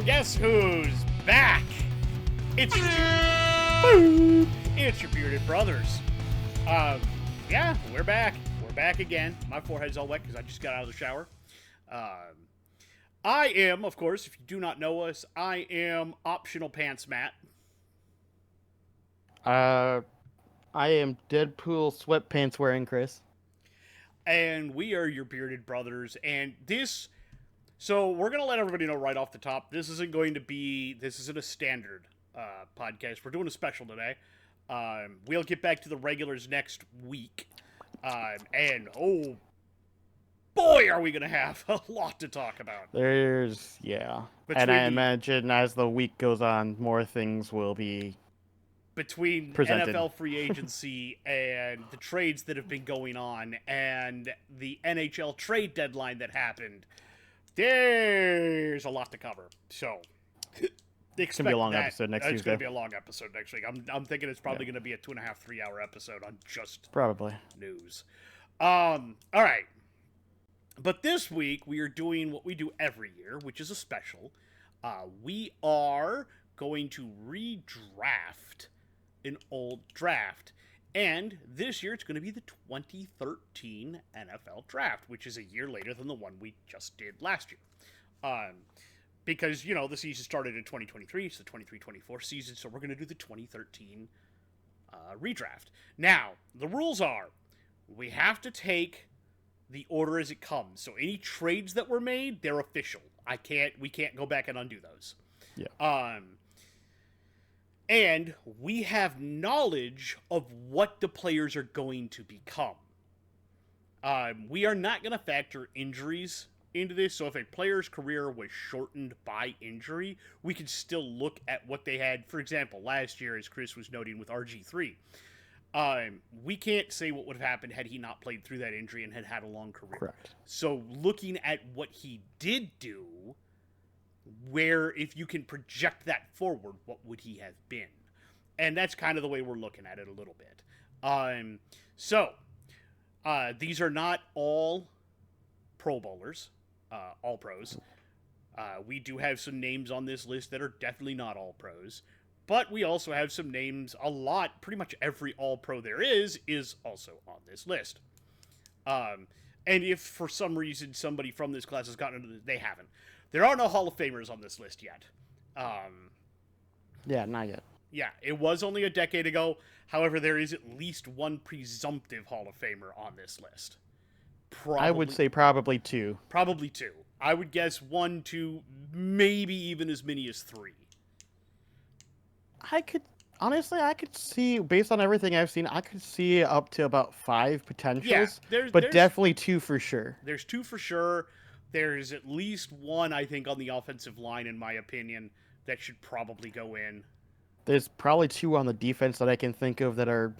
So guess who's back? It's your bearded brothers. Yeah, we're back. We're back again. My forehead's all wet because I just got out of the shower. I am, of course, if you do not know us, I am Optional Pants Matt. I am Deadpool sweatpants wearing Chris. And we are your bearded brothers. And so we're going to let everybody know right off the top, this isn't a standard podcast. We're doing a special today. We'll get back to the regulars next week. And oh boy, are we going to have a lot to talk about. And I imagine as the week goes on, more things will be between presented. NFL free agency and the trades that have been going on and the NHL trade deadline that happened. There's a lot to cover. So it's going to be a long episode next Tuesday. It's going to be a long episode next week. I'm thinking it's probably going to be a 2.5, 3 hour episode on just probably news. All right. But this week we are doing what we do every year, which is a special. We are going to redraft an old draft. And this year it's going to be the 2013 NFL draft, which is a year later than the one we just did last year. Because, you know, the season started in 2023, it's the 23-24 season, so we're going to do the 2013 redraft. Now, the rules are, we have to take the order as it comes. So any trades that were made, they're official. We can't go back and undo those. Yeah. And we have knowledge of what the players are going to become. We are not going to factor injuries into this. So if a player's career was shortened by injury, we can still look at what they had. For example, last year, as Chris was noting with RG3, we can't say what would have happened had he not played through that injury and had a long career. Correct. So looking at what he did do, where if you can project that forward, what would he have been? And that's kind of the way we're looking at it a little bit. These are not all Pro Bowlers, all pros. We do have some names on this list that are definitely not all pros. But we also have some names, pretty much every all-pro there is also on this list. And if for some reason somebody from this class has gotten into this, they haven't. There are no Hall of Famers on this list yet. Yeah, not yet. Yeah, it was only a decade ago. However, there is at least one presumptive Hall of Famer on this list. I would say probably two. Probably two. I would guess 1, 2, maybe even as many as 3. I could see, based on everything I've seen, I could see up to about 5 potentials. Yeah, but definitely 2 for sure. There's 2 for sure. There's at least 1, I think, on the offensive line, in my opinion, that should probably go in. There's probably 2 on the defense that I can think of that are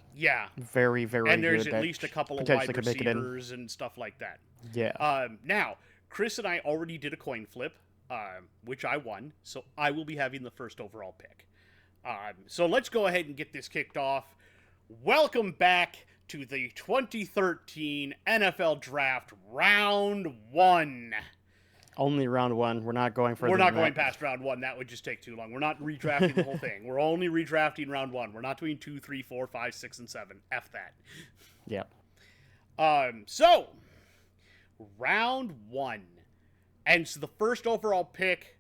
very, very good. And there's at least a couple of wide receivers and stuff like that. Yeah. Now, Chris and I already did a coin flip, which I won, so I will be having the first overall pick. So let's go ahead and get this kicked off. Welcome back to the 2013 NFL Draft Round 1. Only Round 1. We're not going further. We're not going past Round 1. That would just take too long. We're not redrafting the whole thing. We're only redrafting Round 1. We're not doing 2, 3, 4, 5, 6, and 7. F that. Yep. So, Round 1. And so the first overall pick,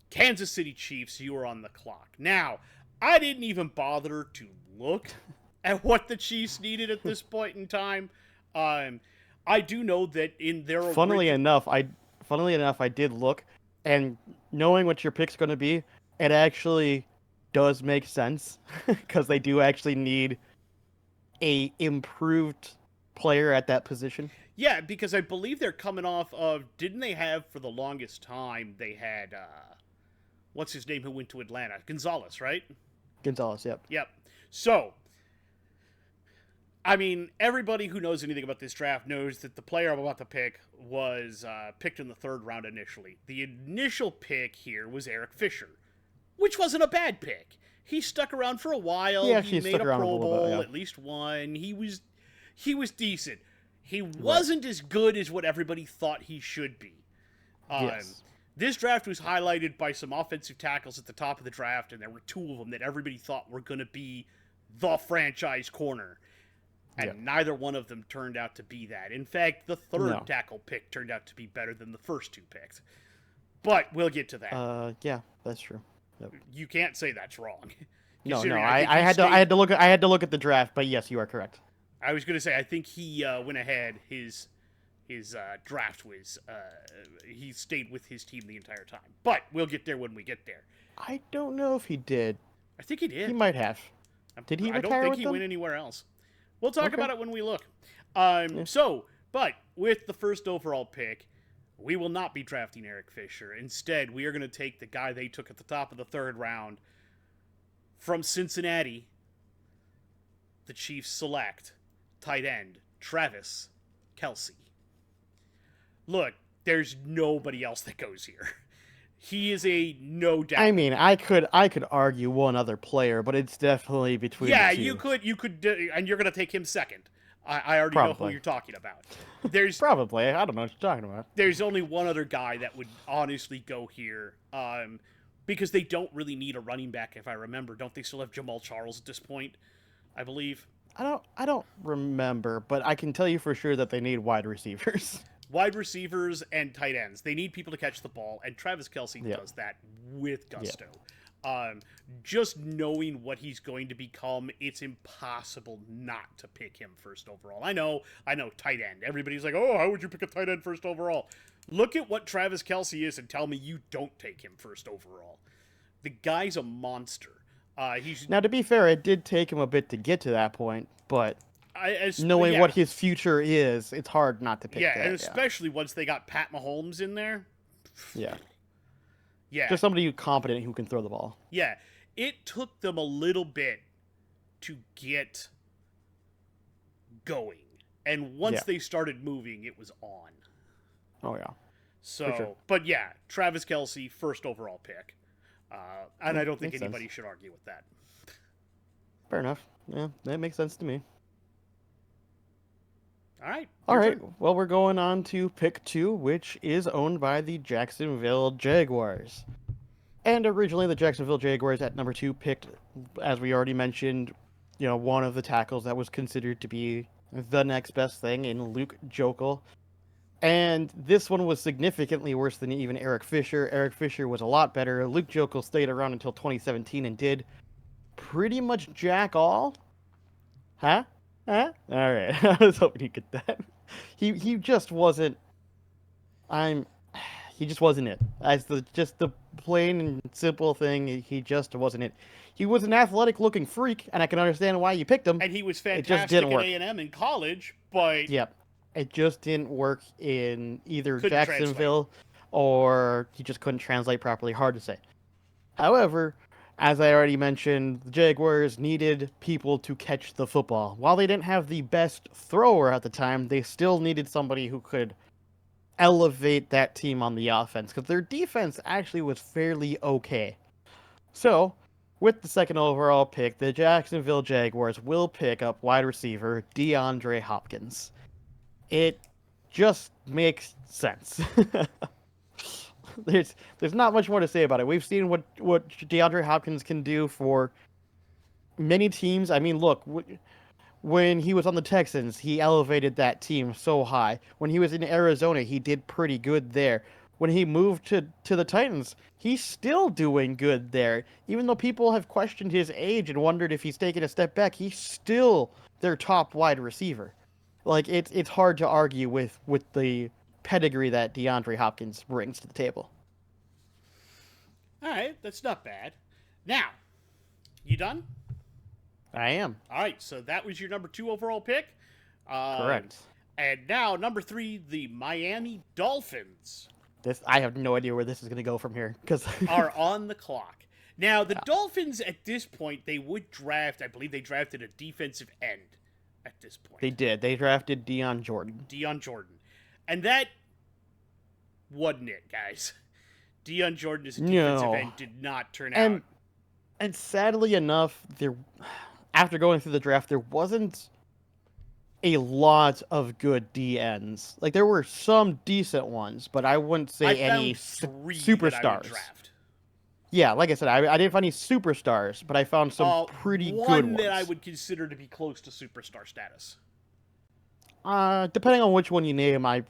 Kansas City Chiefs, you are on the clock. Now, I didn't even bother to look at what the Chiefs needed at this point in time. I do know that in their Funnily enough, I did look, and knowing what your pick's going to be, it actually does make sense because they do actually need a improved player at that position. Yeah, because I believe they're coming off of, didn't they have for the longest time, they had, what's his name who went to Atlanta? Gonzalez, right? Gonzalez, yep. Yep. So, I mean, everybody who knows anything about this draft knows that the player I'm about to pick was picked in the 3rd round initially. The initial pick here was Eric Fisher, which wasn't a bad pick. He stuck around for a while. He made a Pro Bowl, at least one. He was decent. He wasn't as good as what everybody thought he should be. Yes. This draft was highlighted by some offensive tackles at the top of the draft, and there were two of them that everybody thought were going to be the franchise corner. And neither one of them turned out to be that. In fact, the third tackle pick turned out to be better than the first two picks. But we'll get to that. Yeah, that's true. Yep. You can't say that's wrong. No, I had to look at the draft, but yes, you are correct. I was going to say I think he went ahead. His draft was he stayed with his team the entire time. But we'll get there when we get there. I don't know if he did. I think he did. He might have. Did he retire with them? I don't think he went anywhere else. We'll talk about it when we look. But with the first overall pick, we will not be drafting Eric Fisher. Instead, we are going to take the guy they took at the top of the third round from Cincinnati. The Chiefs select tight end Travis Kelce. Look, there's nobody else that goes here. He is a no doubt. I mean, I could argue one other player, but it's definitely between the two. you could, and you're gonna take him second. I already know who you're talking about. There's probably, I don't know what you're talking about. There's only one other guy that would honestly go here, because they don't really need a running back. If I remember, don't they still have Jamal Charles at this point? I believe. I don't remember, but I can tell you for sure that they need wide receivers. Wide receivers and tight ends. They need people to catch the ball, and Travis Kelce does that with gusto. Just knowing what he's going to become, it's impossible not to pick him first overall. I know, tight end. Everybody's like, oh, how would you pick a tight end first overall? Look at what Travis Kelce is and tell me you don't take him first overall. The guy's a monster. Now, to be fair, it did take him a bit to get to that point, but... knowing what his future is, it's hard not to pick that. And especially once they got Pat Mahomes in there. Yeah. Yeah. Just somebody competent who can throw the ball. Yeah. It took them a little bit to get going. And once they started moving, it was on. Oh, yeah. So, sure. But yeah, Travis Kelce, first overall pick. And I don't think anybody should argue with that. Fair enough. Yeah, that makes sense to me. All right. Well, we're going on to pick 2, which is owned by the Jacksonville Jaguars. And originally, the Jacksonville Jaguars at number 2 picked, as we already mentioned, one of the tackles that was considered to be the next best thing in Luke Joeckel. And this one was significantly worse than even Eric Fisher. Eric Fisher was a lot better. Luke Joeckel stayed around until 2017 and did pretty much jack all. Huh? All right. I was hoping he'd get that. He just wasn't. He just wasn't it. As the plain and simple thing, he just wasn't it. He was an athletic-looking freak, and I can understand why you picked him. And he was fantastic at A&M in college, but it just didn't work in either Jacksonville or he just couldn't translate properly. Hard to say. However, as I already mentioned, the Jaguars needed people to catch the football. While they didn't have the best thrower at the time, they still needed somebody who could elevate that team on the offense, because their defense actually was fairly okay. So, with the second overall pick, the Jacksonville Jaguars will pick up wide receiver DeAndre Hopkins. It just makes sense. There's not much more to say about it. We've seen what DeAndre Hopkins can do for many teams. I mean, look, when he was on the Texans, he elevated that team so high. When he was in Arizona, he did pretty good there. When he moved to the Titans, he's still doing good there. Even though people have questioned his age and wondered if he's taken a step back, he's still their top wide receiver. Like, it's hard to argue with the pedigree that DeAndre Hopkins brings to the table. All right, that's not bad. Now, you done? I am. All right, so that was your number 2 overall pick. Correct. And now, number 3, the Miami Dolphins. I have no idea where this is going to go from here, because are on the clock. Now, the Dolphins, at this point, they would draft, I believe they drafted a defensive end at this point. They did. They drafted Deion Jordan. And that wasn't it, guys. Deion Jordan as a defensive end did not turn out. And sadly enough, after going through the draft, there wasn't a lot of good DNs. Like there were some decent ones, but I wouldn't I say any found 3 that I would superstars. draft. Yeah, like I said, I didn't find any superstars, but I found some pretty good One that I ones. would consider to be close to superstar status. Depending on which one you name, I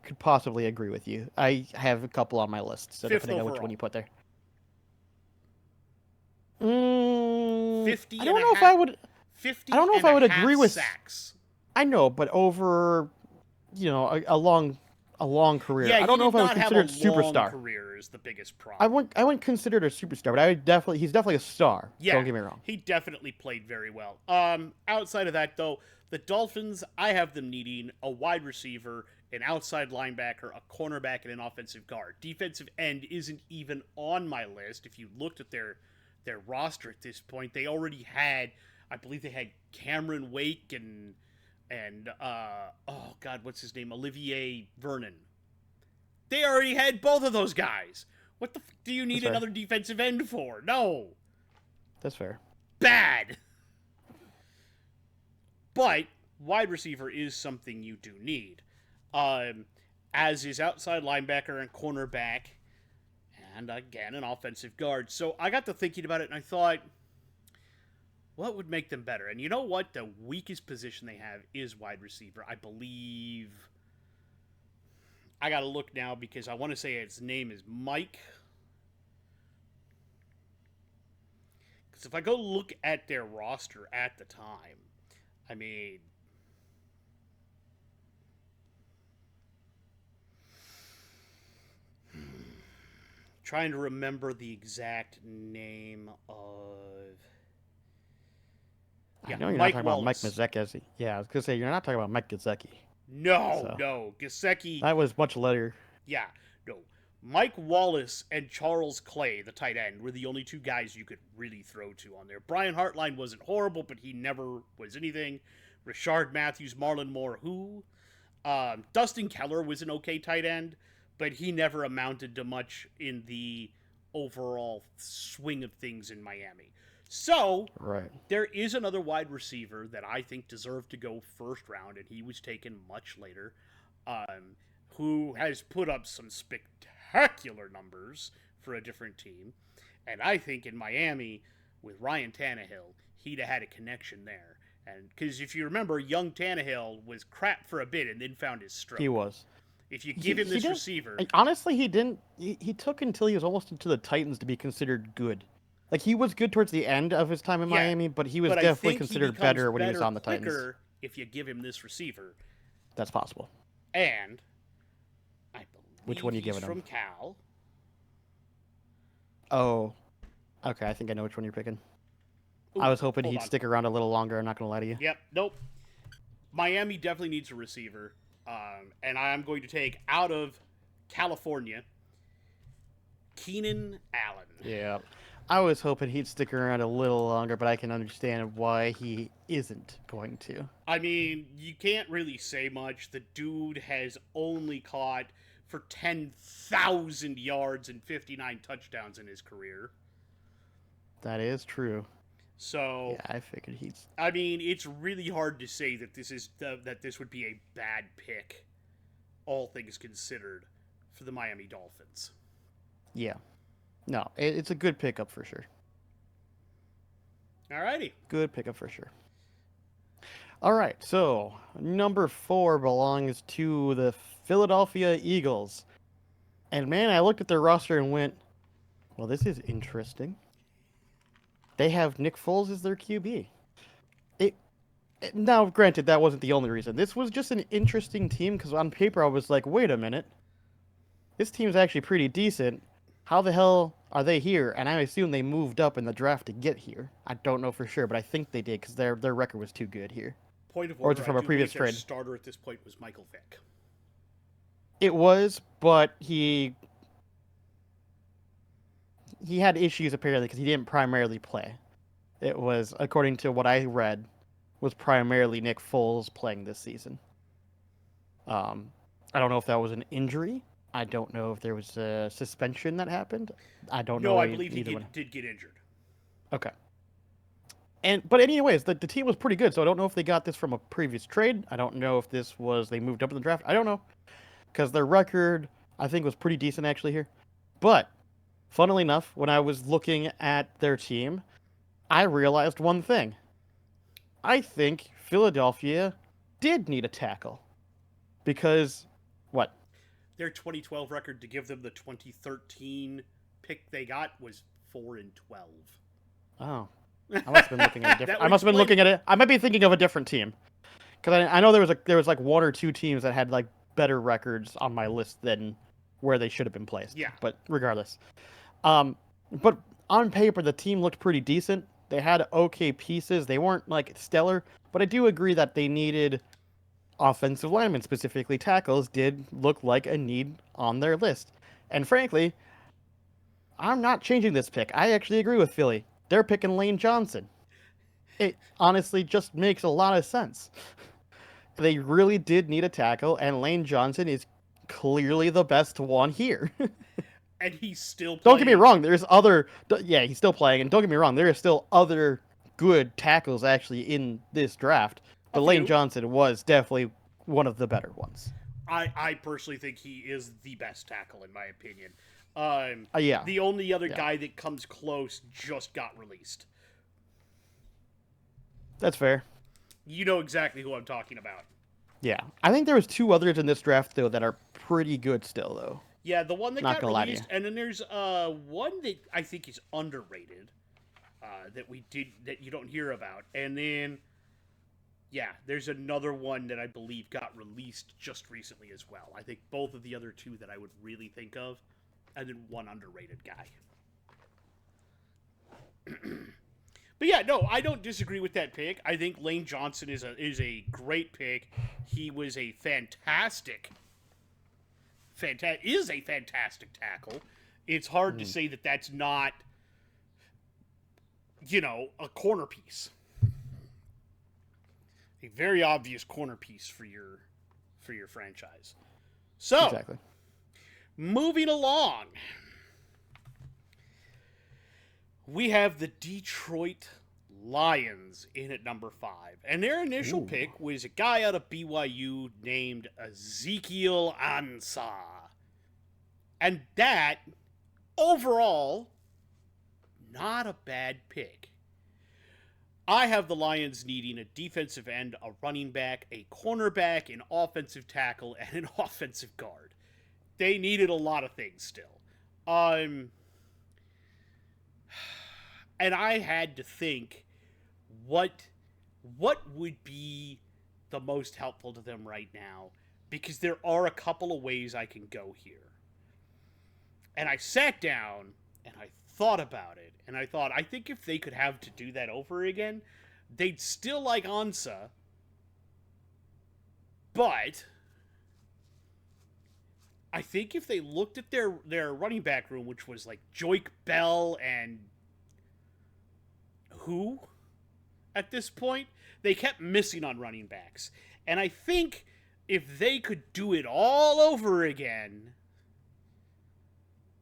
could possibly agree with you. I have a couple on my list, so 5th depending on which one overall. you put there. 50 I and don't a know if I half would. I 50 don't know if and I a would half agree with. sacks. I know, but over, a long career, Yeah, I he don't know did if I would not have a consider it long superstar. career is the biggest I problem. wouldn't. I wouldn't consider it a superstar, but he's definitely a star. Yeah, Don't get me wrong. he definitely played very well. Outside of that though, the Dolphins, I have them needing a wide receiver, an outside linebacker, a cornerback, and an offensive guard. Defensive end isn't even on my list. If you looked at their roster at this point, they already had, I believe they had Cameron Wake and oh god, what's his name? Olivier Vernon. They already had both of those guys. What the do you That's need fair. another defensive end for? No. That's fair. Bad. But wide receiver is something you do need. Um, as is outside linebacker and cornerback, and again, an offensive guard. So I got to thinking about it and I thought, what would make them better? And you know what? The weakest position they have is wide receiver. I believe. I got to look now because I want to say his name is Mike. Because if I go look at their roster at the time, I mean, trying to remember the exact name of. I Yeah, know you're not Mike talking about Mike Wallace. Gesicki. Yeah, I was gonna say you're not talking about Mike Gesicki. No, So no. Gasecki. that was much later. Yeah, no. Mike Wallace and Charles Clay, the tight end, were the only 2 guys you could really throw to on there. Brian Hartline wasn't horrible, but he never was anything. Rashard Matthews, Marlon Moore, who? Dustin Keller was an okay tight end, but he never amounted to much in the overall swing of things in Miami. So, Right. there is another wide receiver that I think deserved to go first round, and he was taken much later, um, who has put up some spectacular numbers for a different team. And I think in Miami, with Ryan Tannehill, he'd have had a connection there. And because if you remember, young Tannehill was crap for a bit and then found his He stroke. was. If you He give him he this didn't. receiver, Like, honestly, he didn't. He took until he was almost into the Titans to be considered good. Like he was good towards the end of his time in yeah, Miami, but he was but I definitely think he considered becomes better when he was better on the Titans. quicker if you give him this receiver. That's possible. And I Which believe one are you he's giving him? from Cal. Oh, okay. I think I know which one you're picking. Ooh, I was hoping hold he'd on. stick around a little longer. I'm not gonna lie to you. Yep, nope. Miami definitely needs a receiver. And I'm going to take out of California Keenan Allen. Yeah. I was hoping he'd stick around a little longer, but I can understand why he isn't going to. I mean, you can't really say much. The dude has only caught for 10,000 yards and 59 touchdowns in his career. That is true. So, Yeah, I figured he'd. I mean, it's really hard to say that this would be a bad pick, all things considered, for the Miami Dolphins. Yeah. No, it's a good pickup for sure. Alrighty. Good pickup for sure. All right, so number 4 belongs to the Philadelphia Eagles. And man, I looked at their roster and went, well, this is interesting. They have Nick Foles as their QB. Now, granted, that wasn't the only reason. This was just an interesting team because on paper I was like, wait a minute. This team's actually pretty decent. How the hell are they here? And I assume they moved up in the draft to get here. I don't know for sure, but I think they did because their record was too good here. Point of Or is order, it from I a do previous believe their trade? starter at this point was Michael Vick. It was, but he had issues apparently because he didn't primarily play. It was, according to what I read, was primarily Nick Foles playing this season. I don't know if that was an injury. I don't know if there was a suspension that happened. I don't No, know I believe he either one. did get injured. Okay. But anyways, the team was pretty good, so I don't know if they got this from a previous trade. I don't know if this was they moved up in the draft. I don't know, because their record I think was pretty decent actually here. But funnily enough, when I was looking at their team, I realized one thing. I think Philadelphia did need a tackle because what? Their 2012 record to give them the 2013 pick they got was 4-12. Oh, I must have been looking at a different. That I would must have been explain looking at it. I might be thinking of a different team because I know there was like one or two teams that had like better records on my list than where they should have been placed. Yeah. But regardless, but on paper the team looked pretty decent. They had okay pieces. They weren't like stellar, but I do agree that they needed offensive linemen, specifically tackles, did look like a need on their list. And frankly, I'm not changing this pick. I actually agree with Philly. They're picking Lane Johnson. It honestly just makes a lot of sense. They really did need a tackle, and Lane Johnson is clearly the best one here. And he's still playing. Don't get me wrong, there's other... Yeah, he's still playing, and don't get me wrong, there are still other good tackles actually in this draft, but Lane Johnson was definitely one of the better ones. I personally think he is the best tackle, in my opinion. Yeah. The only other guy that comes close just got released. That's fair. You know exactly who I'm talking about. Yeah. I think there was two others in this draft, though, that are pretty good still, though. Yeah, the one that got released, and then there's one that I think is underrated that you don't hear about, and then yeah, there's another one that I believe got released just recently as well. I think both of the other two that I would really think of, and then one underrated guy. But yeah, no, I don't disagree with that pick. I think Lane Johnson is a great pick. He was a fantastic tackle. It's hard to say that that's not, a corner piece. A very obvious corner piece for your franchise. So, exactly. Moving along, we have the Detroit Lions in at number 5. And their initial pick was a guy out of BYU named Ezekiel Ansah. And that, overall, not a bad pick. I have the Lions needing a defensive end, a running back, a cornerback, an offensive tackle, and an offensive guard. They needed a lot of things still. And I had to think, what would be the most helpful to them right now? Because there are a couple of ways I can go here. And I sat down and I thought about it. And I thought, I think if they could have to do that over again, they'd still like Ansah. But I think if they looked at their running back room, which was like Joik Bell and who at this point, they kept missing on running backs. And I think if they could do it all over again,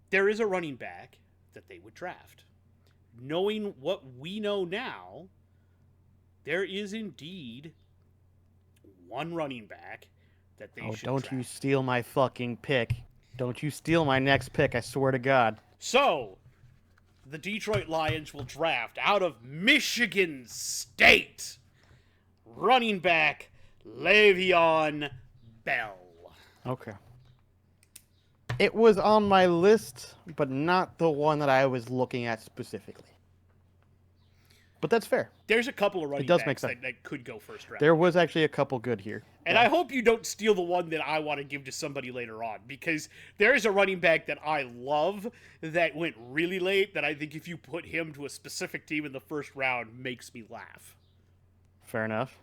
there is a running back that they would draft. Knowing what we know now, there is indeed one running back that they should don't draft. You steal my fucking pick. Don't you steal my next pick, I swear to God. So, the Detroit Lions will draft out of Michigan State running back Le'Veon Bell. Okay. It was on my list, but not the one that I was looking at specifically. But that's fair. There's a couple of running backs that could go first round. There was actually a couple good here. And I hope you don't steal the one that I want to give to somebody later on, because there is a running back that I love that went really late that I think if you put him to a specific team in the first round makes me laugh. Fair enough.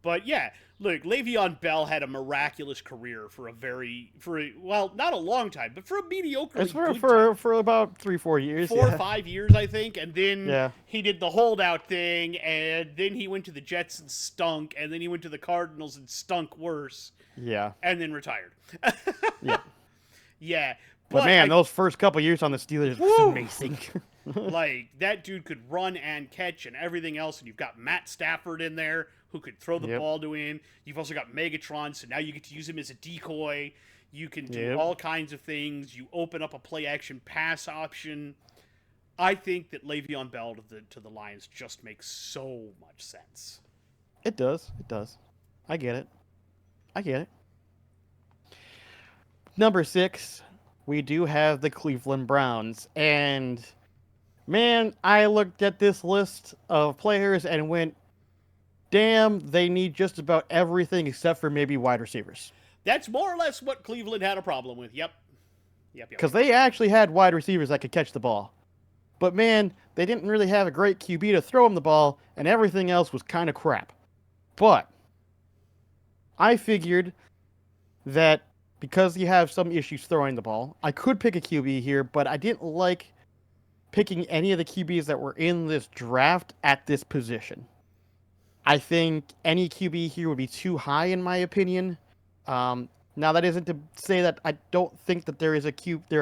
But yeah, look, Le'Veon Bell had a miraculous career not a long time, but for a mediocre for about 3-4 years. 4 or 5 years, I think. And then he did the holdout thing, and then he went to the Jets and stunk, and then he went to the Cardinals and stunk worse. Yeah. And then retired. Yeah. Yeah. But But man, those first couple years on the Steelers was Woo! amazing. like that dude could run and catch and everything else, and you've got Matt Stafford in there who could throw the Yep. ball to him. You've also got Megatron, so now you get to use him as a decoy. You can do Yep. all kinds of things. You open up a play action pass option. I think that Le'Veon Bell to the Lions just makes so much sense. It does. It does. I get it. I get it. Number 6, we do have the Cleveland Browns. And man, I looked at this list of players and went, damn, they need just about everything except for maybe wide receivers. That's more or less what Cleveland had a problem with. Yep. Because they actually had wide receivers that could catch the ball. But man, they didn't really have a great QB to throw him the ball, and everything else was kind of crap. But I figured that because you have some issues throwing the ball, I could pick a QB here, but I didn't like picking any of the QBs that were in this draft at this position. I think any QB here would be too high, in my opinion. Now, that isn't to say that I don't think that there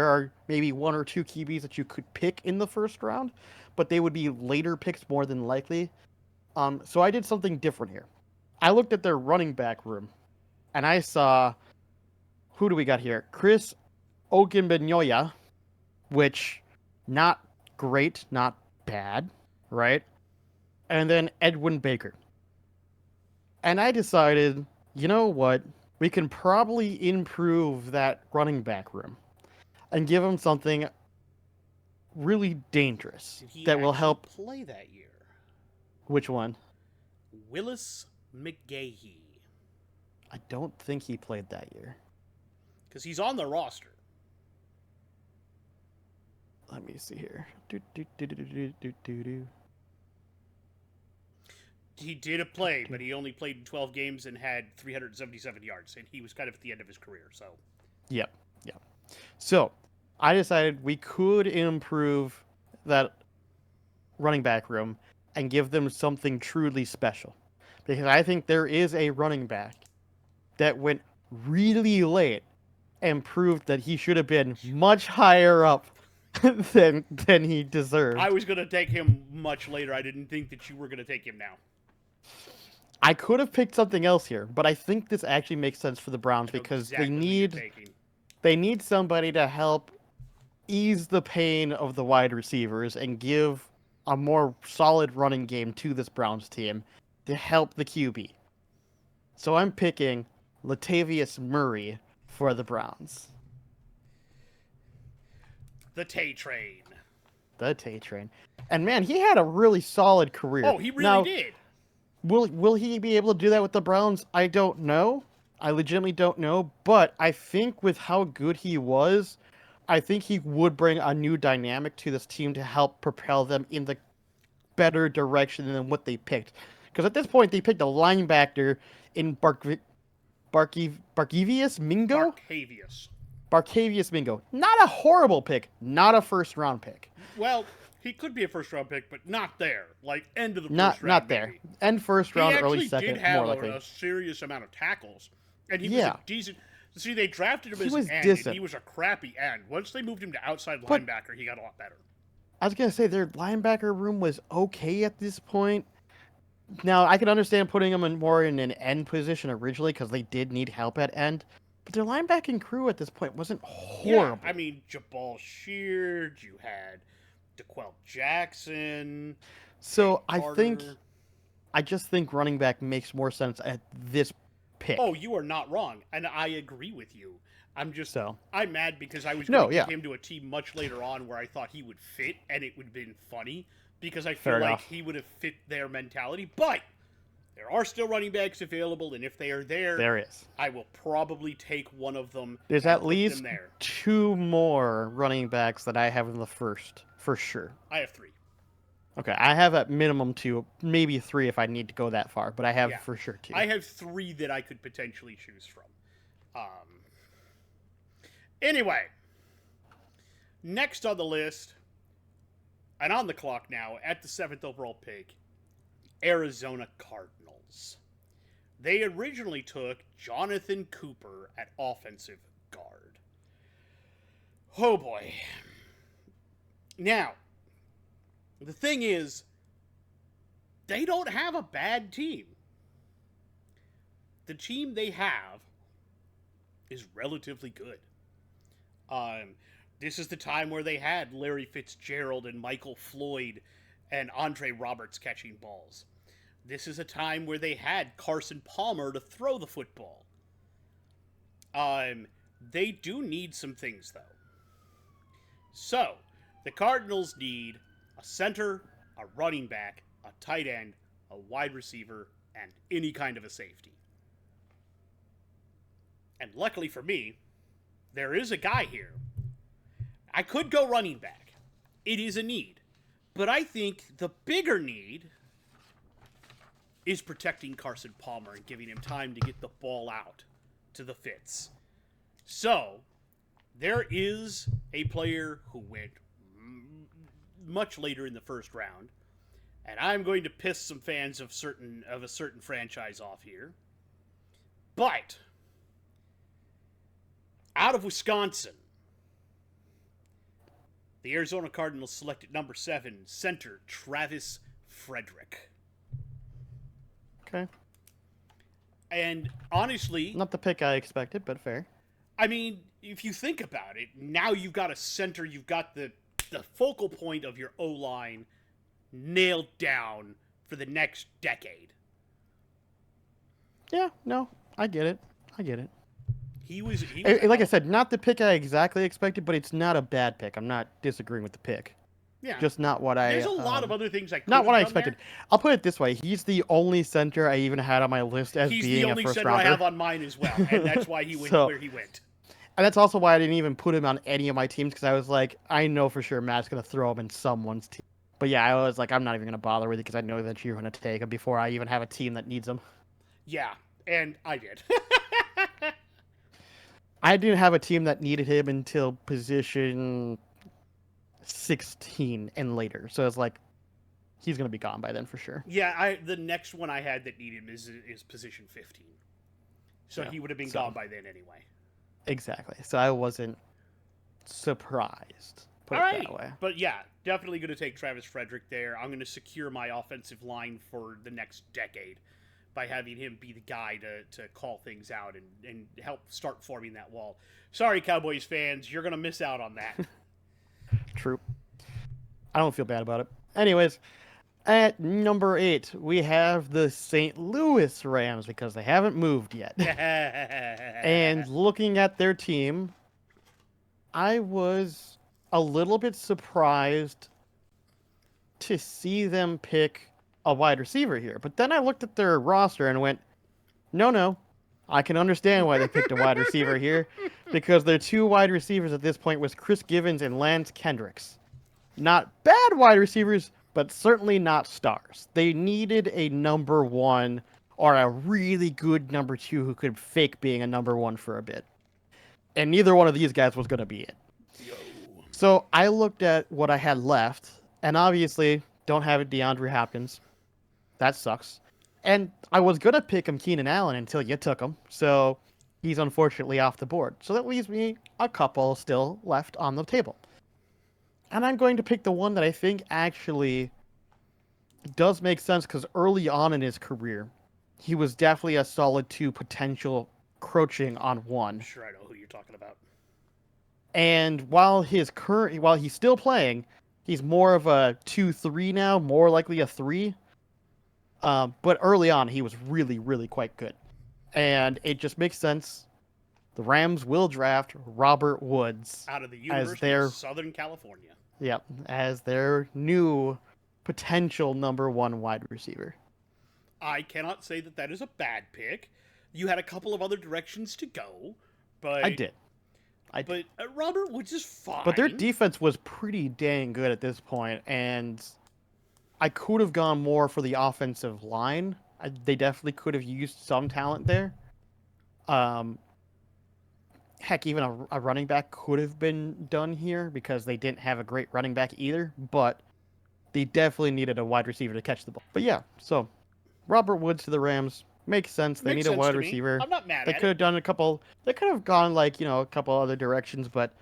are maybe 1 or 2 QBs that you could pick in the first round, but they would be later picks more than likely. So I did something different here. I looked at their running back room, and I saw, who do we got here? Chris Ogunbonyoya, which, not great, not bad, right? And then Edwin Baker. And I decided, you know what? We can probably improve that running back room and give him something really dangerous Did he that will help. play that year? Which one? Willis McGahee. I don't think he played that year. Because he's on the roster. Let me see here. He did play, but he only played in 12 games and had 377 yards, and he was kind of at the end of his career. So, Yep. So I decided we could improve that running back room and give them something truly special, because I think there is a running back that went really late and proved that he should have been much higher up than he deserved. I was going to take him much later. I didn't think that you were going to take him now. I could have picked something else here, but I think this actually makes sense for the Browns because they need somebody to help ease the pain of the wide receivers and give a more solid running game to this Browns team to help the QB. So I'm picking Latavius Murray for the Browns. The Tay Train. And man, he had a really solid career. Oh, he really did. Will he be able to do that with the Browns? I don't know. I legitimately don't know. But I think with how good he was, I think he would bring a new dynamic to this team to help propel them in the better direction than what they picked. Because at this point, they picked a linebacker in Barkevious Mingo? Barkevious Mingo. Not a horrible pick. Not a first-round pick. Well, he could be a first-round pick, but not there. Like, end of the first round. Not there. Maybe. End first round, early second, he actually did have more likely. a serious amount of tackles. And he was a decent... See, they drafted him as an end, and he was a crappy end. Once they moved him to outside linebacker, he got a lot better. I was going to say, their linebacker room was okay at this point. Now, I can understand putting him more in an end position originally, because they did need help at end. But their linebacking crew at this point wasn't horrible. Yeah, I mean, Jabal Sheard, you had DeQuell Jackson. So I just think running back makes more sense at this pick. Oh, you are not wrong, and I agree with you. I'm mad because I was going to give him to a team much later on where I thought he would fit, and it would have been funny because I feel like he would have fit their mentality. But there are still running backs available, and if they are there, I will probably take one of them. There's at least 2 more running backs that I have in the first, for sure. I have 3. Okay, I have at minimum 2, maybe 3 if I need to go that far, but I have for sure 2. I have 3 that I could potentially choose from. Anyway, next on the list, and on the clock now, at the 7th overall pick, Arizona Cardinals. They originally took Jonathan Cooper at offensive guard. Oh boy. Now, the thing is, they don't have a bad team. The team they have is relatively good. Um, this is the time where they had Larry Fitzgerald and Michael Floyd and Andre Roberts catching balls. This is a time where they had Carson Palmer to throw the football. They do need some things though. So, the Cardinals need a center, a running back, a tight end, a wide receiver, and any kind of a safety. And luckily for me, there is a guy here. I could go running back. It is a need. But I think the bigger need is protecting Carson Palmer and giving him time to get the ball out to the Fitz. So, there is a player who went much later in the first round, and I'm going to piss some fans of a certain franchise off here. But out of Wisconsin, the Arizona Cardinals selected number 7 center Travis Frederick. Okay. And honestly, Not the pick I expected, but fair. I mean, if you think about it, now you've got a center, you've got the focal point of your O-line nailed down for the next decade. Yeah, no, I get it. He was Like I said, not the pick I exactly expected, but it's not a bad pick. I'm not disagreeing with the pick. yeah. Just not what I. There's a lot of other things I could Not what I have done expected. I'll put it this way: he's the only center I even had on my list as He's being the only a first center rounder. I have on mine as well, and that's why he went So- where he went. And that's also why I didn't even put him on any of my teams because I was like, I know for sure Matt's gonna throw him in someone's team. But yeah, I was like, I'm not even gonna bother with it because I know that you're gonna take him before I even have a team that needs him. Yeah, and I did. I didn't have a team that needed him until position 16 and later. So it's like, he's gonna be gone by then for sure. Yeah, the next one I had that needed him is position 15. So Yeah, he would have been so- gone by then anyway. Exactly. So I wasn't surprised. Put All it right. that way. But yeah, definitely going to take Travis Frederick there. I'm going to secure my offensive line for the next decade by having him be the guy to call things out and help start forming that wall. Sorry, Cowboys fans, you're going to miss out on that. True. I don't feel bad about it. Anyways, at number 8, we have the St. Louis Rams because they haven't moved yet. And looking at their team, I was a little bit surprised to see them pick a wide receiver here. But then I looked at their roster and went, no, I can understand why they picked a wide receiver here because their 2 wide receivers at this point was Chris Givens and Lance Kendricks. Not bad wide receivers, but certainly not stars. They needed a number 1 or a really good number 2 who could fake being a number 1 for a bit. And neither one of these guys was going to be it. Yo. So I looked at what I had left, and obviously don't have it DeAndre Hopkins. That sucks. And I was going to pick him Keenan Allen until you took him, so he's unfortunately off the board. So that leaves me a couple still left on the table. And I'm going to pick the one that I think actually does make sense because early on in his career, he was definitely a solid 2 potential crouching on 1. I'm sure I know who you're talking about. And while he's still playing, he's more of a 2-3 now, more likely a 3. But early on, he was really, really quite good. And it just makes sense. The Rams will draft Robert Woods Out of the University their- of Southern California. Yep, as their new potential number 1 wide receiver. I cannot say that is a bad pick. You had a couple of other directions to go, but I did. But Robert Woods is fine. But their defense was pretty dang good at this point, and I could have gone more for the offensive line. They definitely could have used some talent there. Heck, even a running back could have been done here because they didn't have a great running back either, but they definitely needed a wide receiver to catch the ball. But yeah, so Robert Woods to the Rams makes sense. They Makes need a sense wide to me. receiver. I'm not mad They at could it. have done a couple. They could have gone like a couple other directions, but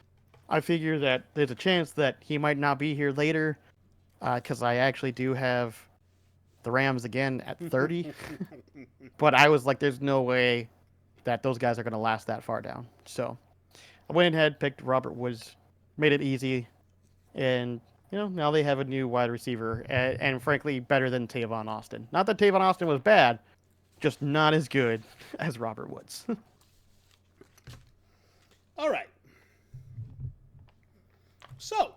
I figure that there's a chance that he might not be here later, because I actually do have the Rams again at 30. But I was like, there's no way that those guys are going to last that far down. So I went ahead, picked Robert Woods, made it easy, and now they have a new wide receiver, and frankly, better than Tavon Austin. Not that Tavon Austin was bad, just not as good as Robert Woods. All right. So,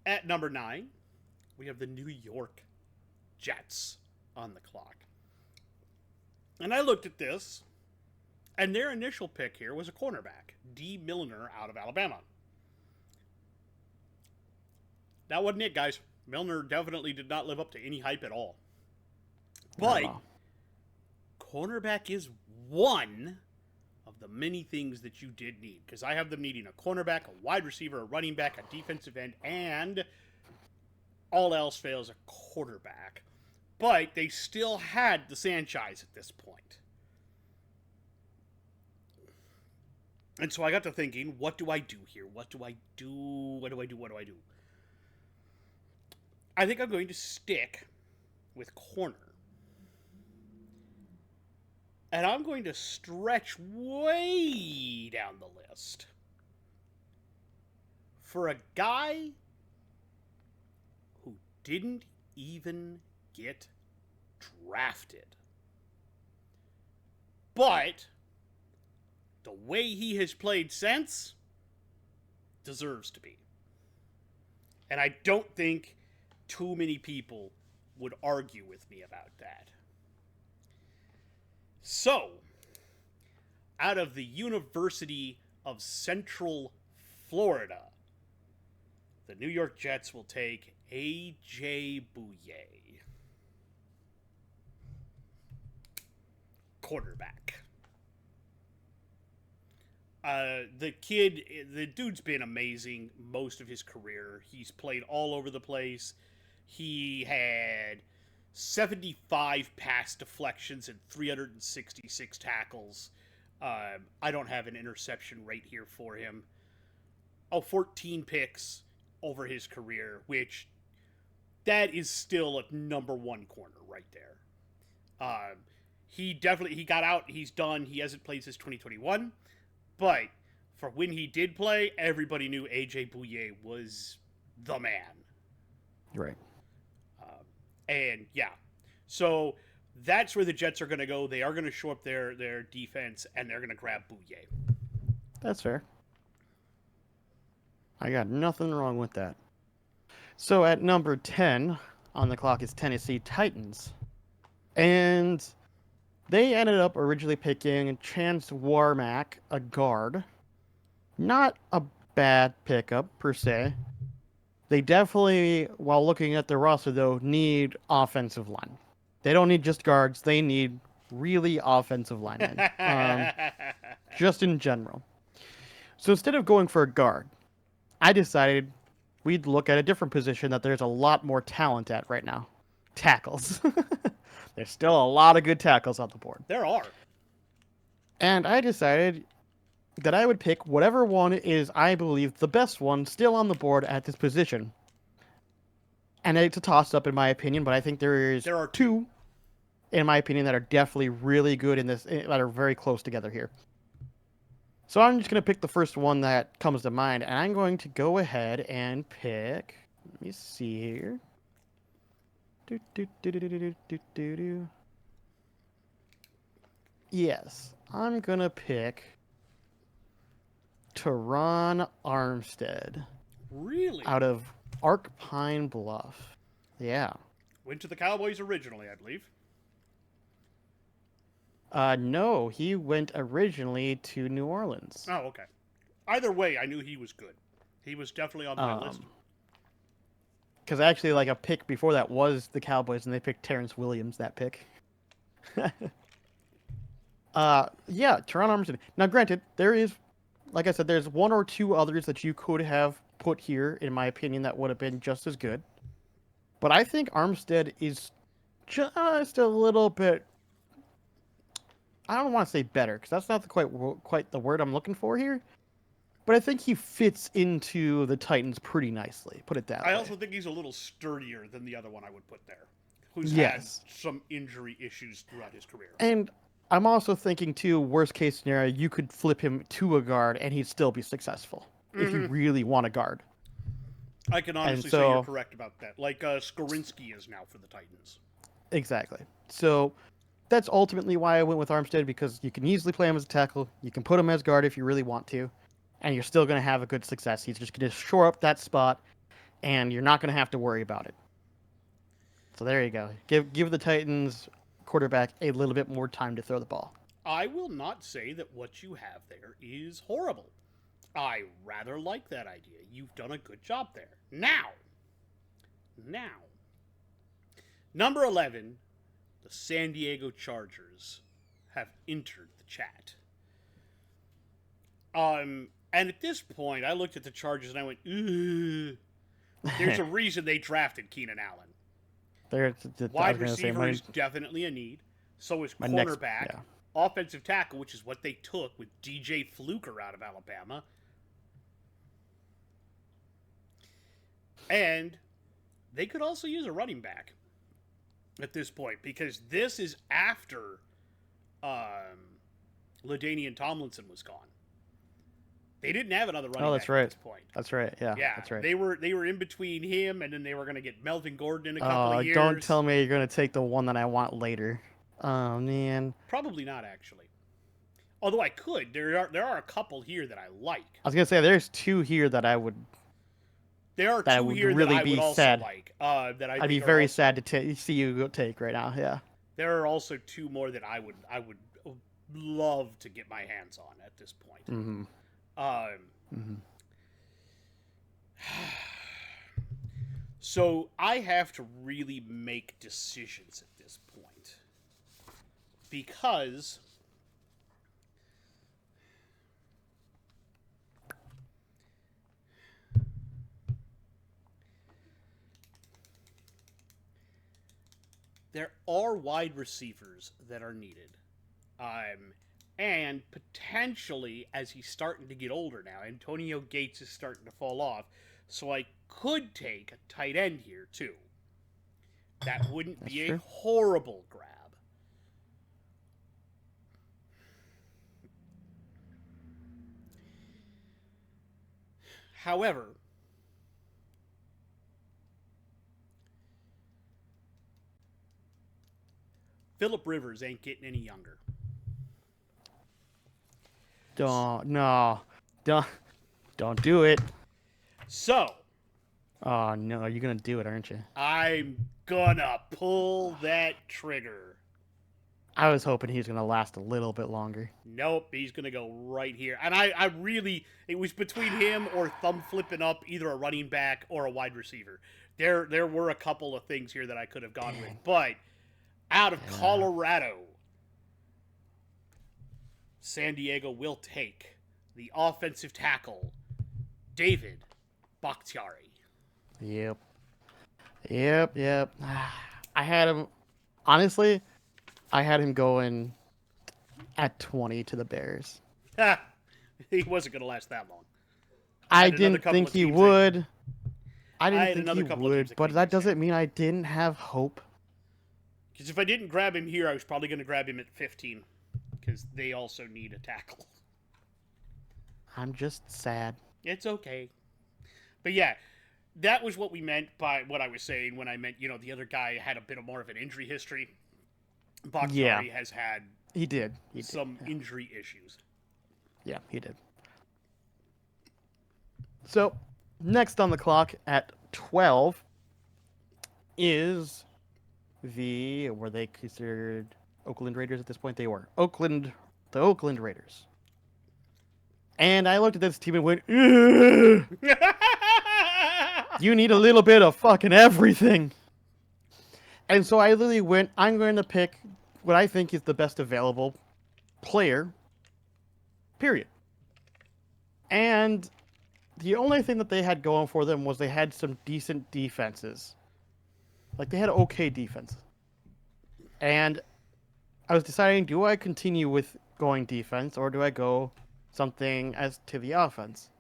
at number 9, we have the New York Jets on the clock. And I looked at this, and their initial pick here was a cornerback, D. Milner out of Alabama. That wasn't it, guys. Milner definitely did not live up to any hype at all. But cornerback is one of the many things that you did need. Because I have them needing a cornerback, a wide receiver, a running back, a defensive end, and all else fails a quarterback. But they still had the Sanchez at this point. And so I got to thinking, what do I do here? What do I do? What do I do? What do I do? I think I'm going to stick with corner. And I'm going to stretch way down the list for a guy who didn't even get drafted. But the way he has played since deserves to be. And I don't think too many people would argue with me about that. So, out of the University of Central Florida, the New York Jets will take A.J. Bouye, quarterback. The dude's been amazing most of his career. He's played all over the place. He had 75 pass deflections and 366 tackles. I don't have an interception rate here for him. 14 picks over his career, which that is still a number one corner right there. He got out. He's done. He hasn't played since 2021. But for when he did play, everybody knew A.J. Bouye was the man. Right. And yeah, so that's where the Jets are going to go. They are going to show up their defense, and they're going to grab Bouye. That's fair. I got nothing wrong with that. So at number 10 on the clock is Tennessee Titans. And they ended up originally picking Chance Warmack, a guard. Not a bad pickup, per se. They definitely, while looking at their roster, though, need offensive line. They don't need just guards. They need really offensive linemen. Just in general. So instead of going for a guard, I decided we'd look at a different position that there's a lot more talent at right now. Tackles. There's still a lot of good tackles on the board. There are. And I decided that I would pick whatever one is, I believe, the best one still on the board at this position. And it's a toss-up in my opinion, but I think there are two, in my opinion, that are definitely really good in this, that are very close together here. So I'm just going to pick the first one that comes to mind, and I'm going to go ahead and pick, let me see here. Yes, I'm going to pick Teron Armstead. Really? Out of Ark Pine Bluff. Yeah. Went to the Cowboys originally, I believe. No, he went originally to New Orleans. Oh, okay. Either way, I knew he was good. He was definitely on my list. Because actually, like, a pick before that was the Cowboys, and they picked Terrence Williams, that pick. Yeah, Teron Armstead. Now, granted, there is, like I said, there's one or two others that you could have put here, in my opinion, that would have been just as good. But I think Armstead is just a little bit, I don't want to say better, because that's not quite the word I'm looking for here. but I think he fits into the Titans pretty nicely. Put it that I way. also think he's a little sturdier than the other one I would put there, who's had Yes. some injury issues throughout his career. And I'm also thinking too, worst case scenario, you could flip him to a guard and he'd still be successful if you really want a guard. I can And honestly say you're so, correct about that. Like Skorinsky is now for the Titans. exactly. So that's ultimately why I went with Armstead, because you can easily play him as a tackle. You can put him as guard if you really want to, and you're still going to have a good success. He's just going to shore up that spot, and you're not going to have to worry about it. So there you go. Give the Titans quarterback a little bit more time to throw the ball. I will not say that what you have there is horrible. I rather like that idea. You've done a good job there. Now, number 11, the San Diego Chargers have entered the chat. And at this point, I looked at the Chargers and I went, ugh. There's a reason they drafted Keenan Allen. Wide receiver is definitely a need. So is cornerback. Offensive tackle, which is what they took with DJ Fluker out of Alabama. And they could also use a running back at this point, because this is after LaDainian Tomlinson was gone. They didn't have another running back at this point. That's right. Yeah, that's right. They were in between him, and then they were going to get Melvin Gordon in a couple of years. Don't tell me you're going to take the one that I want later. Oh man. Probably not, actually. Although I could. There are a couple here that I like. I was going to say there's two here that I would. There are two here that I would also like. I'd be very sad to see you take right now. Yeah. There are also two more that I would love to get my hands on at this point. Mm-hmm. So I have to really make decisions at this point, because there are wide receivers that are needed. And potentially, as he's starting to get older now, Antonio Gates is starting to fall off. So I could take a tight end here, too. That wouldn't be a horrible grab. However, Phillip Rivers ain't getting any younger. Don't do it. So. Oh no, you're gonna do it, aren't you? I'm gonna pull that trigger. I was hoping he was gonna last a little bit longer. Nope, he's gonna go right here. And I really, it was between him or thumb flipping up either a running back or a wide receiver. There were a couple of things here that I could have gone with, but out of Colorado, San Diego will take the offensive tackle, David Bakhtiari. Yep. I had him, honestly, I had him going at 20 to the Bears. He wasn't going to last that long. I didn't think he would. I didn't think he would, but that doesn't mean I didn't have hope. Because if I didn't grab him here, I was probably going to grab him at 15. Because they also need a tackle. I'm just sad. It's okay. But yeah, that was what we meant by what I was saying when I meant, the other guy had a bit more of an injury history. Bakhtiari has had some injury issues. Yeah, he did. So, next on the clock at 12 is were they considered Oakland Raiders at this point? They were. The Oakland Raiders. And I looked at this team and went, ugh! You need a little bit of fucking everything. And so I literally went, I'm going to pick what I think is the best available player, period. And the only thing that they had going for them was they had some decent defenses. Like, they had okay defense. And I was deciding, do I continue with going defense, or do I go something as to the offense.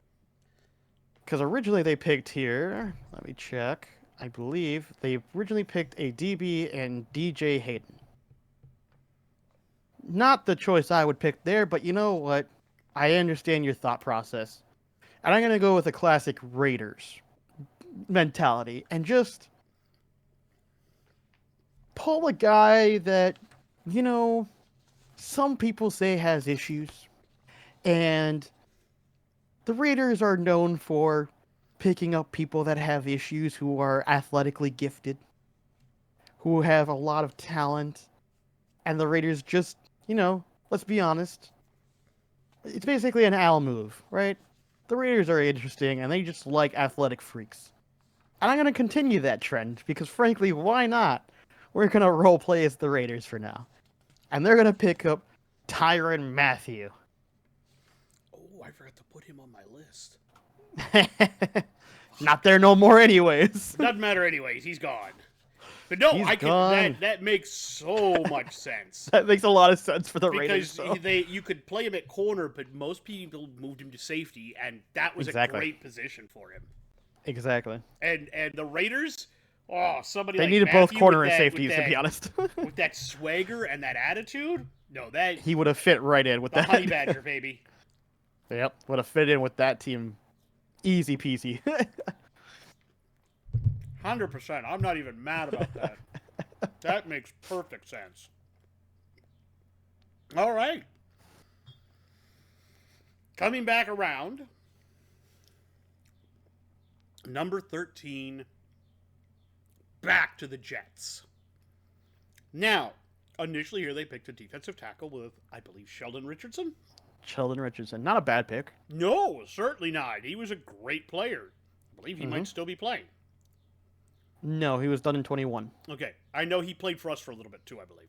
Because originally they picked here, let me check. I believe they originally picked a DB and DJ Hayden. Not the choice I would pick there, but you know what? I understand your thought process. And I'm going to go with a classic Raiders mentality and just pull a guy that, you know, some people say has issues. And the Raiders are known for picking up people that have issues who are athletically gifted, who have a lot of talent. And the Raiders just, let's be honest, it's basically an Al move, right? The Raiders are interesting and they just like athletic freaks. And I'm going to continue that trend because, frankly, why not? We're going to role play as the Raiders for now. And they're going to pick up Tyrann Mathieu. Oh, I forgot to put him on my list. Not there no more, anyways. Doesn't matter, anyways. He's gone. But no, He's gone. That makes so much sense. That makes a lot of sense for the Raiders. Because you could play him at corner, but most people moved him to safety, and that was a great position for him. Exactly. And the Raiders, somebody they like needed Matthew both corner with and that, safeties, to be honest. with that swagger and that attitude, that he would have fit right in with the that. Honey Badger, baby. Yep, would have fit in with that team, easy peasy. 100%. I'm not even mad about that. That makes perfect sense. All right. Coming back around. Number 13. Back to the Jets. Now, initially here they picked a defensive tackle with, I believe, Sheldon Richardson. Sheldon Richardson. Not a bad pick. No, certainly not. He was a great player. I believe he might still be playing. No, he was done in 21. Okay. I know he played for us for a little bit too, I believe.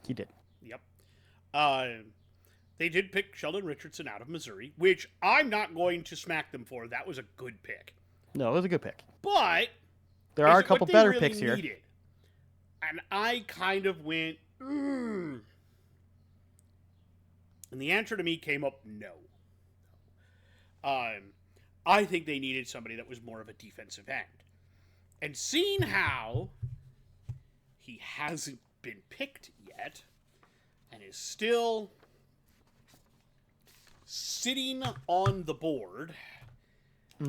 He did. Yep. They did pick Sheldon Richardson out of Missouri, which I'm not going to smack them for. That was a good pick. No, it was a good pick. But there are a couple better picks here. And I kind of went, And the answer to me came up no. I think they needed somebody that was more of a defensive end. And seeing how he hasn't been picked yet and is still sitting on the board,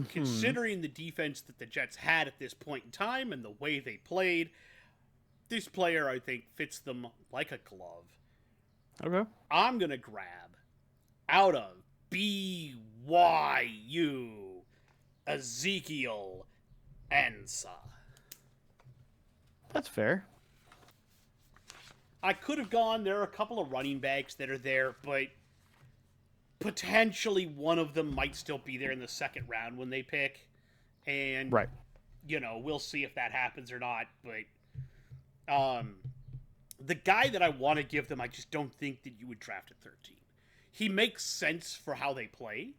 considering the defense that the Jets had at this point in time and the way they played, this player, I think, fits them like a glove. Okay. I'm going to grab out of BYU Ezekiel Ansah. That's fair. I could have gone, there are a couple of running backs that are there, but potentially one of them might still be there in the second round when they pick. And, right. We'll see if that happens or not. But the guy that I want to give them, I just don't think that you would draft at 13. He makes sense for how they play.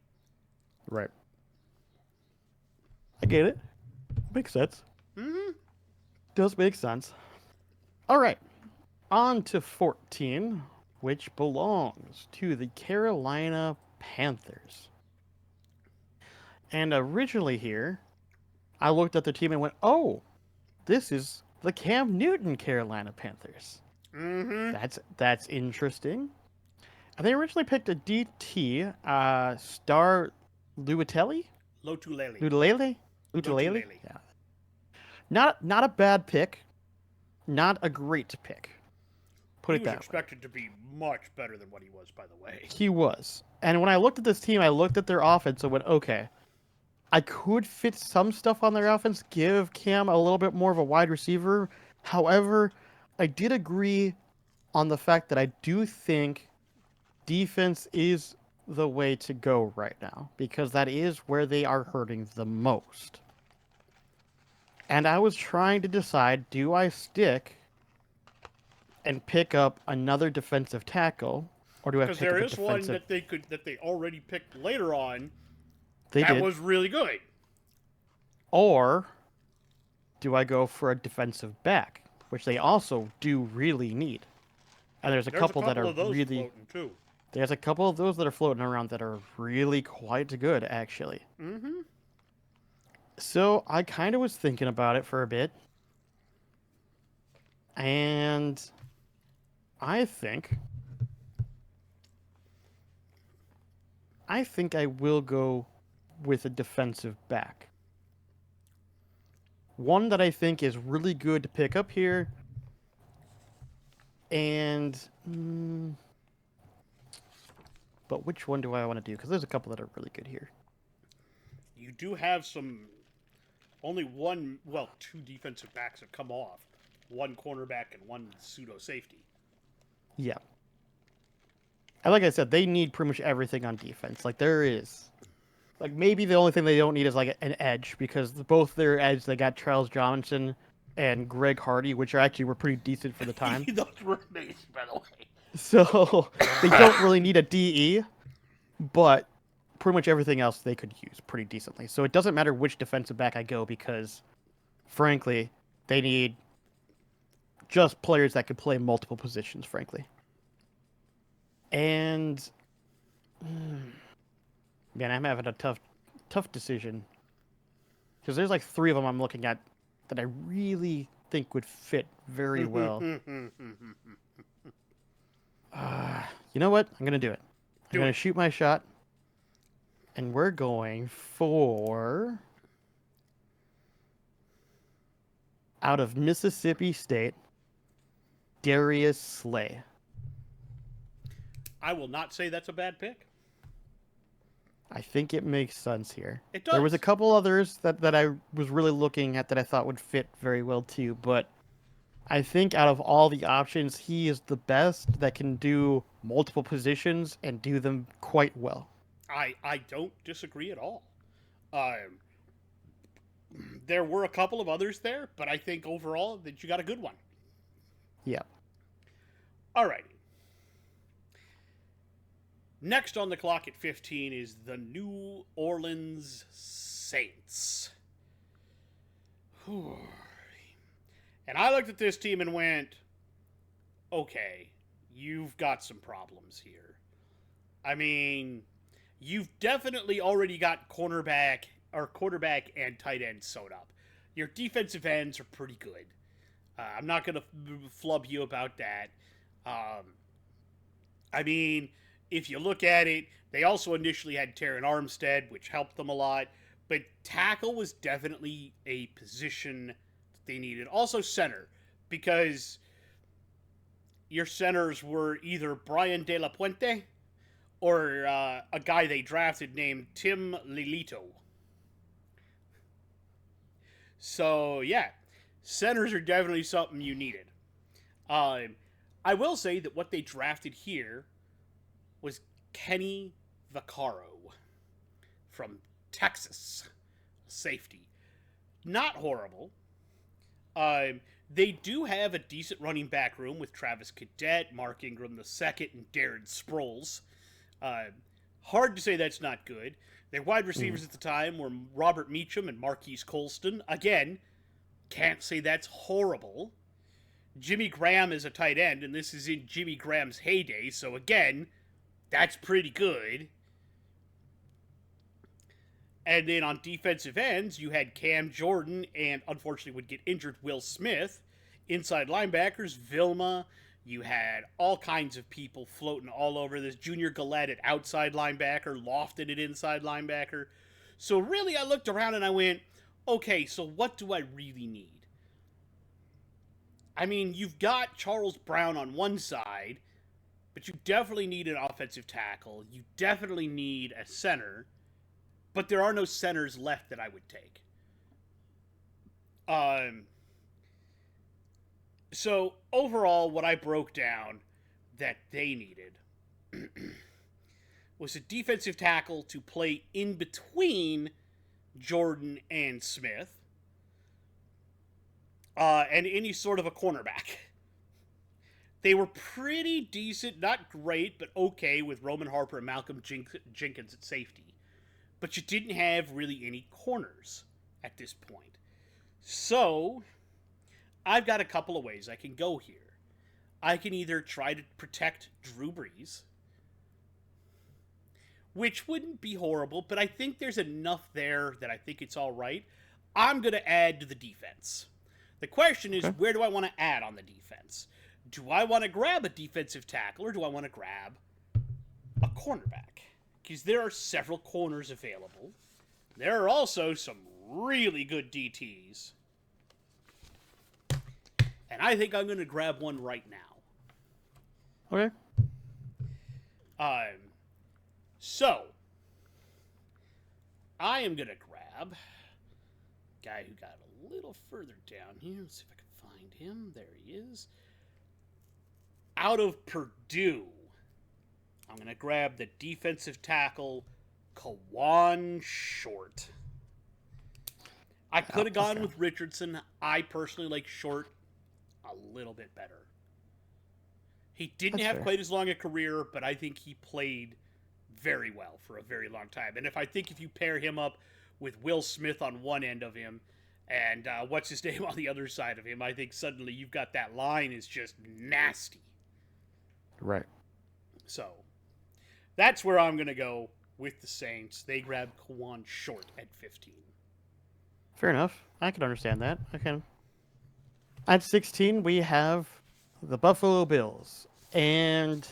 Right. I get it. Makes sense. Does make sense. All right. On to 14, which belongs to the Carolina Panthers. And originally here, I looked at the team and went, oh, this is the Cam Newton Carolina Panthers. That's interesting. And they originally picked a DT, Star Lutulele? Lutulele. Yeah. Not a bad pick. Not a great pick. Put it that way. He was expected to be much better than what he was, by the way. He was. And when I looked at this team, I looked at their offense and went, okay, I could fit some stuff on their offense, give Cam a little bit more of a wide receiver. However, I did agree on the fact that I do think defense is the way to go right now, because that is where they are hurting the most. And I was trying to decide, do I stick and pick up another defensive tackle, or do I pick up a defensive... Because there is one that they already picked later on. That was really good. Or do I go for a defensive back, which they also do really need? And there's a couple that are of those really... too. There's a couple of those that are floating around that are really quite good, actually. Mm-hmm. So I kind of was thinking about it for a bit, and I think I think I will go with a defensive back. One that I think is really good to pick up here, and but which one do I want to do? Because there's a couple that are really good here. You do have some. Only one, well, two defensive backs have come off. One cornerback and one pseudo safety. Yeah, and like I said, they need pretty much everything on defense. Like there is, like maybe the only thing they don't need is like an edge because both their edge they got Charles Johnson and Greg Hardy, which are actually were pretty decent for the time. Those were amazing, by the way. So they don't really need a DE, but pretty much everything else they could use pretty decently. So it doesn't matter which defensive back I go because, frankly, they need just players that could play multiple positions, frankly. And man, I'm having a tough decision because there's like three of them I'm looking at that I really think would fit very well. You know what? I'm gonna do it. I'm gonna shoot my shot, and we're going for out of Mississippi State, Darius Slay. I will not say that's a bad pick. I think it makes sense here. It does. There was a couple others that I was really looking at that I thought would fit very well too, but I think out of all the options, he is the best that can do multiple positions and do them quite well. I don't disagree at all. Um, there were a couple of others there, but I think overall that you got a good one. Yeah. All right. Next on the clock at 15 is the New Orleans Saints. Whew. And I looked at this team and went, okay, you've got some problems here. I mean, you've definitely already got quarterback and tight end sewed up. Your defensive ends are pretty good. I'm not going to flub you about that. I mean, if you look at it, they also initially had Terran Armstead, which helped them a lot. But tackle was definitely a position they needed. Also center, because your centers were either Brian De La Puente or a guy they drafted named Tim Lilito. So, yeah, centers are definitely something you needed. I will say that what they drafted here was Kenny Vaccaro from Texas, safety. Not horrible. They do have a decent running back room with Travis Cadet, Mark Ingram II, and Darren Sproles. Hard to say that's not good. Their wide receivers at the time were Robert Meacham and Marquise Colston. Again, can't say that's horrible. Jimmy Graham is a tight end, and this is in Jimmy Graham's heyday, so again, that's pretty good. And then on defensive ends, you had Cam Jordan and, unfortunately, would get injured, Will Smith. Inside linebackers, Vilma. You had all kinds of people floating all over this. Junior Gillette at outside linebacker, Lofton at inside linebacker. So really, I looked around and I went, okay, so what do I really need? I mean, you've got Charles Brown on one side, but you definitely need an offensive tackle. You definitely need a center. But there are no centers left that I would take. So overall, what I broke down that they needed was a defensive tackle to play in between Jordan and Smith, and any sort of a cornerback. They were pretty decent, not great, but okay with Roman Harper and Malcolm Jenkins at safety. But you didn't have really any corners at this point. So, I've got a couple of ways I can go here. I can either try to protect Drew Brees, which wouldn't be horrible, but I think there's enough there that I think it's all right. I'm going to add to the defense. The question is, Okay. where do I want to add on the defense? Do I want to grab a defensive tackle or do I want to grab a cornerback? Because there are several corners available. There are also some really good DTs. And I think I'm going to grab one right now. Okay. So, I am going to grab a guy who got a little further down here. Let's see if I can find him. There he is. Out of Purdue, I'm going to grab the defensive tackle, Kawan Short. I could have gone with Richardson. I personally like Short a little bit better. He didn't have quite as long a career, but I think he played very well for a very long time. And if you pair him up with Will Smith on one end of him and what's his name on the other side of him, I think suddenly you've got that line is just nasty. Right. So that's where I'm going to go with the Saints. They grab Kawan Short at 15. Fair enough. I can understand that. I can. At 16, we have the Buffalo Bills. And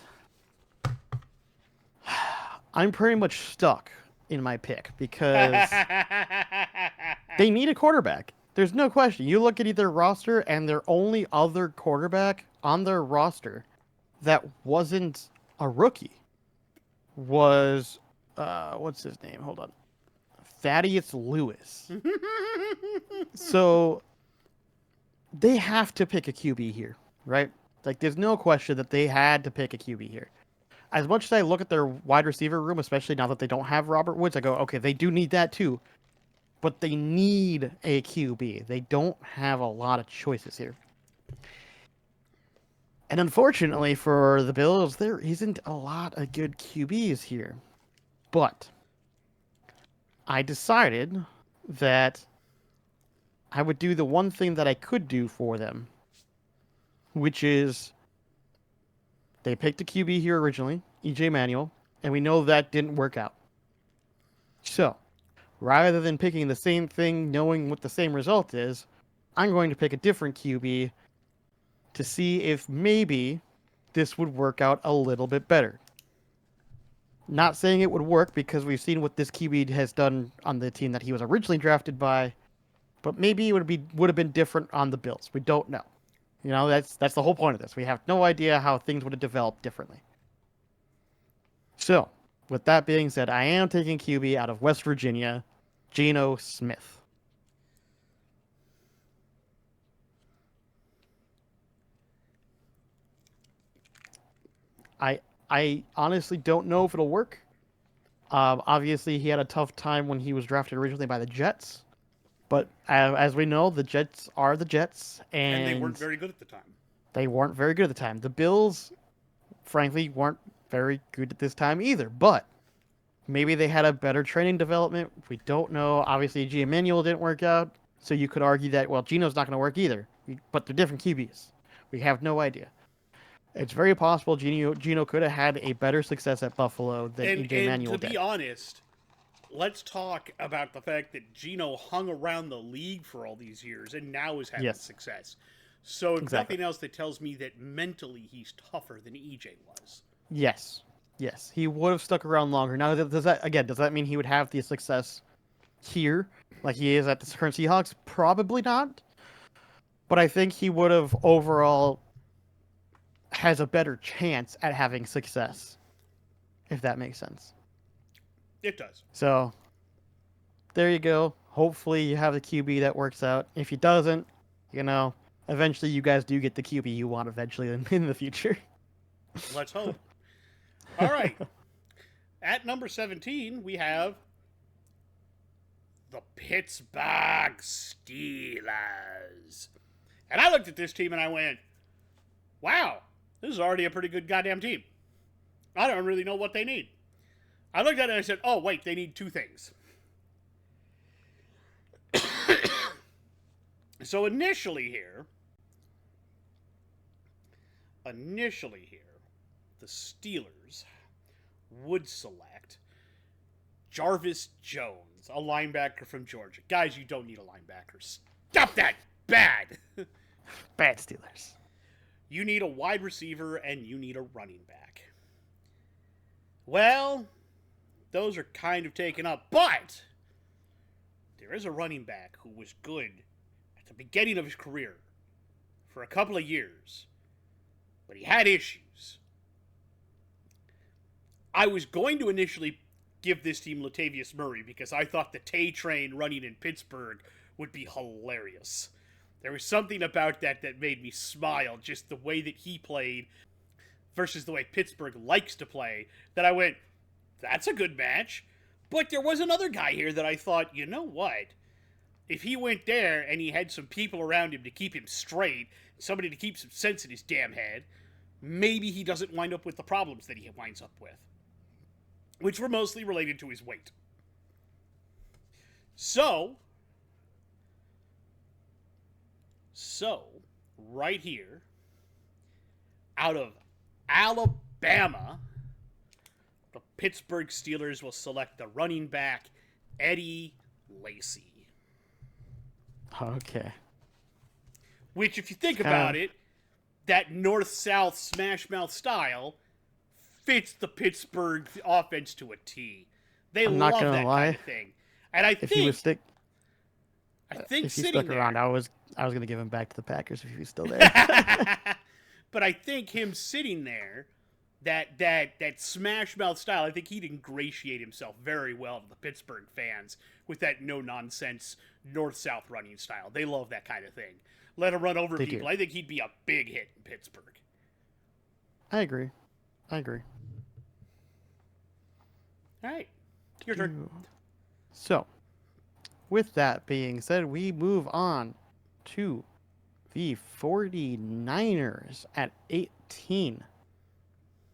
I'm pretty much stuck in my pick because they need a quarterback. There's no question. You look at their roster, and their only other quarterback on their roster that wasn't a rookie was, what's his name? Hold on. Thaddeus Lewis. So they have to pick a QB here, right? Like, there's no question that they had to pick a QB here. As much as I look at their wide receiver room, especially now that they don't have Robert Woods, I go, okay, they do need that too. But they need a QB. They don't have a lot of choices here. And unfortunately for the Bills, there isn't a lot of good QBs here. But I decided that I would do the one thing that I could do for them, which is they picked a QB here originally, EJ Manuel, and we know that didn't work out. So, rather than picking the same thing, knowing what the same result is, I'm going to pick a different QB to see if maybe this would work out a little bit better. Not saying it would work because we've seen what this QB has done on the team that he was originally drafted by, but maybe it would have been different on the Bills. We don't know. You know, that's the whole point of this. We have no idea how things would have developed differently. So, with that being said, I am taking QB out of West Virginia, Geno Smith. I honestly don't know if it'll work. Obviously, he had a tough time when he was drafted originally by the Jets. But as we know, the Jets are the Jets. And they weren't very good at the time. They weren't very good at the time. The Bills, frankly, weren't very good at this time either. But maybe they had a better training development. We don't know. Obviously, G. Emmanuel didn't work out. So you could argue that, well, Geno's not going to work either. But they're different QBs. We have no idea. It's very possible Geno could have had a better success at Buffalo than EJ Manuel did. To be honest, let's talk about the fact that Geno hung around the league for all these years and now is having success. So if nothing else, that tells me that mentally he's tougher than EJ was. Yes. Yes. He would have stuck around longer. Now, does that mean he would have the success here like he is at the current Seahawks? Probably not. But I think he would have overall has a better chance at having success, if that makes sense. It does. So, there you go. Hopefully you have the QB that works out. If he doesn't, eventually you guys do get the QB you want eventually in the future. Let's hope. All right. At number 17, we have the Pittsburgh Steelers. And I looked at this team and I went, wow, this is already a pretty good goddamn team. I don't really know what they need. I looked at it and I said, oh, wait, they need two things. So initially here, the Steelers would select Jarvis Jones, a linebacker from Georgia. Guys, you don't need a linebacker. Stop that! Bad! Bad Steelers. You need a wide receiver and you need a running back. Well, those are kind of taken up, but there is a running back who was good at the beginning of his career for a couple of years, but he had issues. I was going to initially give this team Latavius Murray because I thought the Tay train running in Pittsburgh would be hilarious. There was something about that made me smile, just the way that he played versus the way Pittsburgh likes to play, that I went, that's a good match. But there was another guy here that I thought, you know what? If he went there and he had some people around him to keep him straight, somebody to keep some sense in his damn head, maybe he doesn't wind up with the problems that he winds up with, which were mostly related to his weight. So, right here, out of Alabama, the Pittsburgh Steelers will select the running back, Eddie Lacy. Okay. Which, if you think about it, that north-south smash-mouth style fits the Pittsburgh offense to a T. They love that kind of thing. And I think if he stuck around, I was going to give him back to the Packers if he was still there. But I think him sitting there, that smash mouth style, I think he'd ingratiate himself very well to the Pittsburgh fans with that no nonsense north south running style. They love that kind of thing. Let him run over people. Do. I think he'd be a big hit in Pittsburgh. I agree. All right. Your turn. So, with that being said, we move on to the 49ers at 18.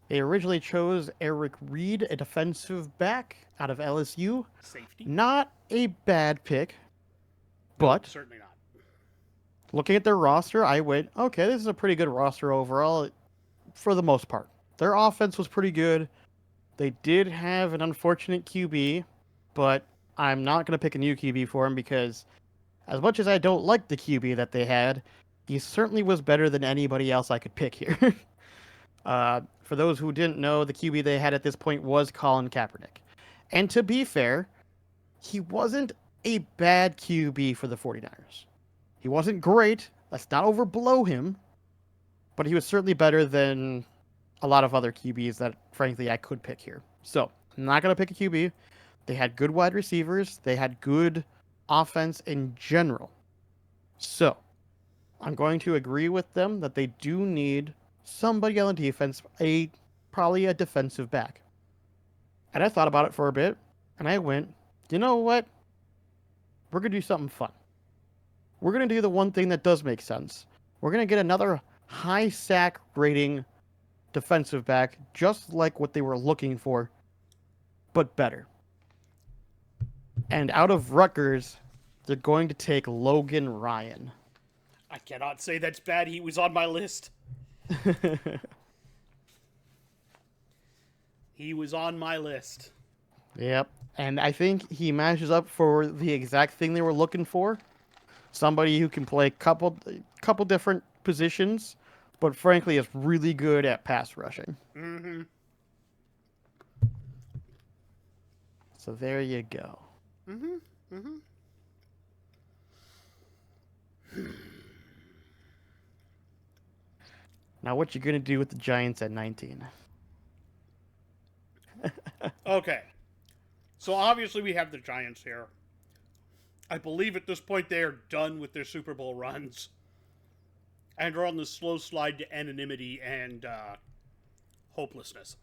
They originally chose Eric Reed, a defensive back out of LSU. Safety. Not a bad pick, but no, certainly not. Looking at their roster, I went, okay, this is a pretty good roster overall for the most part. Their offense was pretty good. They did have an unfortunate QB, but I'm not going to pick a new QB for him because as much as I don't like the QB that they had, he certainly was better than anybody else I could pick here. For those who didn't know, the QB they had at this point was Colin Kaepernick. And to be fair, he wasn't a bad QB for the 49ers. He wasn't great. Let's not overblow him. But he was certainly better than a lot of other QBs that, frankly, I could pick here. So, I'm not going to pick a QB. They had good wide receivers. They had good offense in general. So, I'm going to agree with them that they do need somebody on the defense, probably a defensive back. And I thought about it for a bit, and I went, you know what? We're going to do something fun. We're going to do the one thing that does make sense. We're going to get another high sack rating defensive back, just like what they were looking for, but better. And out of Rutgers, they're going to take Logan Ryan. I cannot say that's bad. He was on my list. He was on my list. Yep. And I think he matches up for the exact thing they were looking for. Somebody who can play couple different positions, but frankly is really good at pass rushing. Mm-hmm. So there you go. Mm-hmm. Mm-hmm. Now what you gonna do with the Giants at 19? Okay. So obviously we have the Giants here. I believe at this point they are done with their Super Bowl runs. And are on the slow slide to anonymity and hopelessness.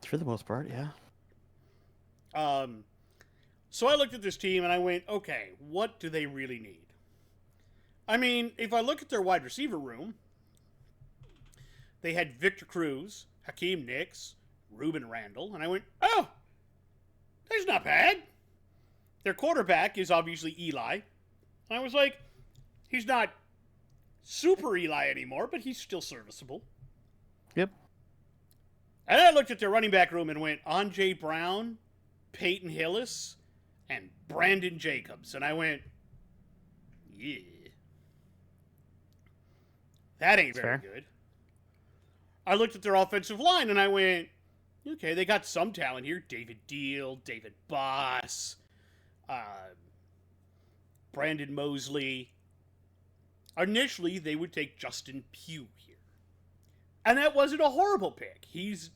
For the most part, yeah. So I looked at this team and I went, okay, what do they really need? I mean, if I look at their wide receiver room, they had Victor Cruz, Hakeem Nicks, Reuben Randall, and I went, oh, that's not bad. Their quarterback is obviously Eli. And I was like, he's not super Eli anymore, but he's still serviceable. Yep. And then I looked at their running back room and went, Andre Brown, Peyton Hillis, and Brandon Jacobs. And I went, yeah. That ain't very good. I looked at their offensive line and I went, okay, they got some talent here. David Deal, David Boss, Brandon Mosley. Initially, they would take Justin Pugh here. And that wasn't a horrible pick. He was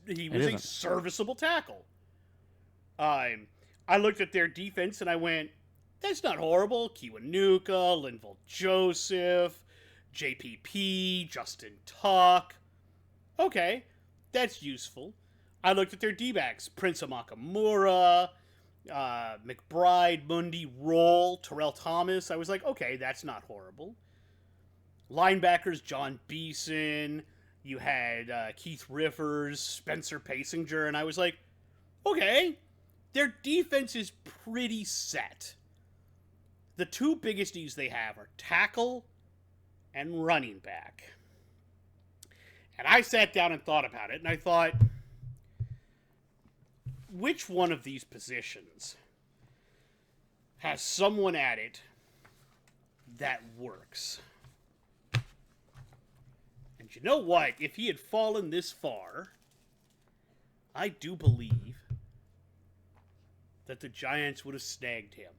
a serviceable tackle. I looked at their defense and I went, that's not horrible. Kiwanuka, Linval Joseph, JPP, Justin Tuck. Okay, that's useful. I looked at their D-backs. Prince Amakamura, McBride, Mundy, Roll, Terrell Thomas. I was like, okay, that's not horrible. Linebackers, John Beeson. You had Keith Rivers, Spencer Pasinger. And I was like, okay, their defense is pretty set. The two biggest needs they have are tackle and running back. And I sat down and thought about it, and I thought, which one of these positions has someone at it that works? And you know what? If he had fallen this far, I do believe that the Giants would have snagged him.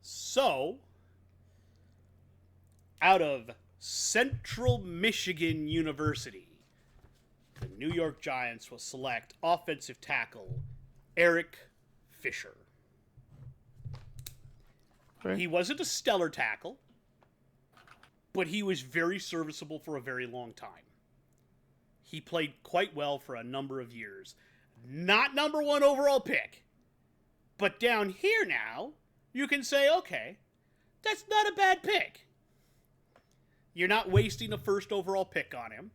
So, out of Central Michigan University, the New York Giants will select offensive tackle Eric Fisher. Okay. He wasn't a stellar tackle, but he was very serviceable for a very long time. He played quite well for a number of years. Not number one overall pick, but down here now, you can say, okay, that's not a bad pick. You're not wasting a first overall pick on him.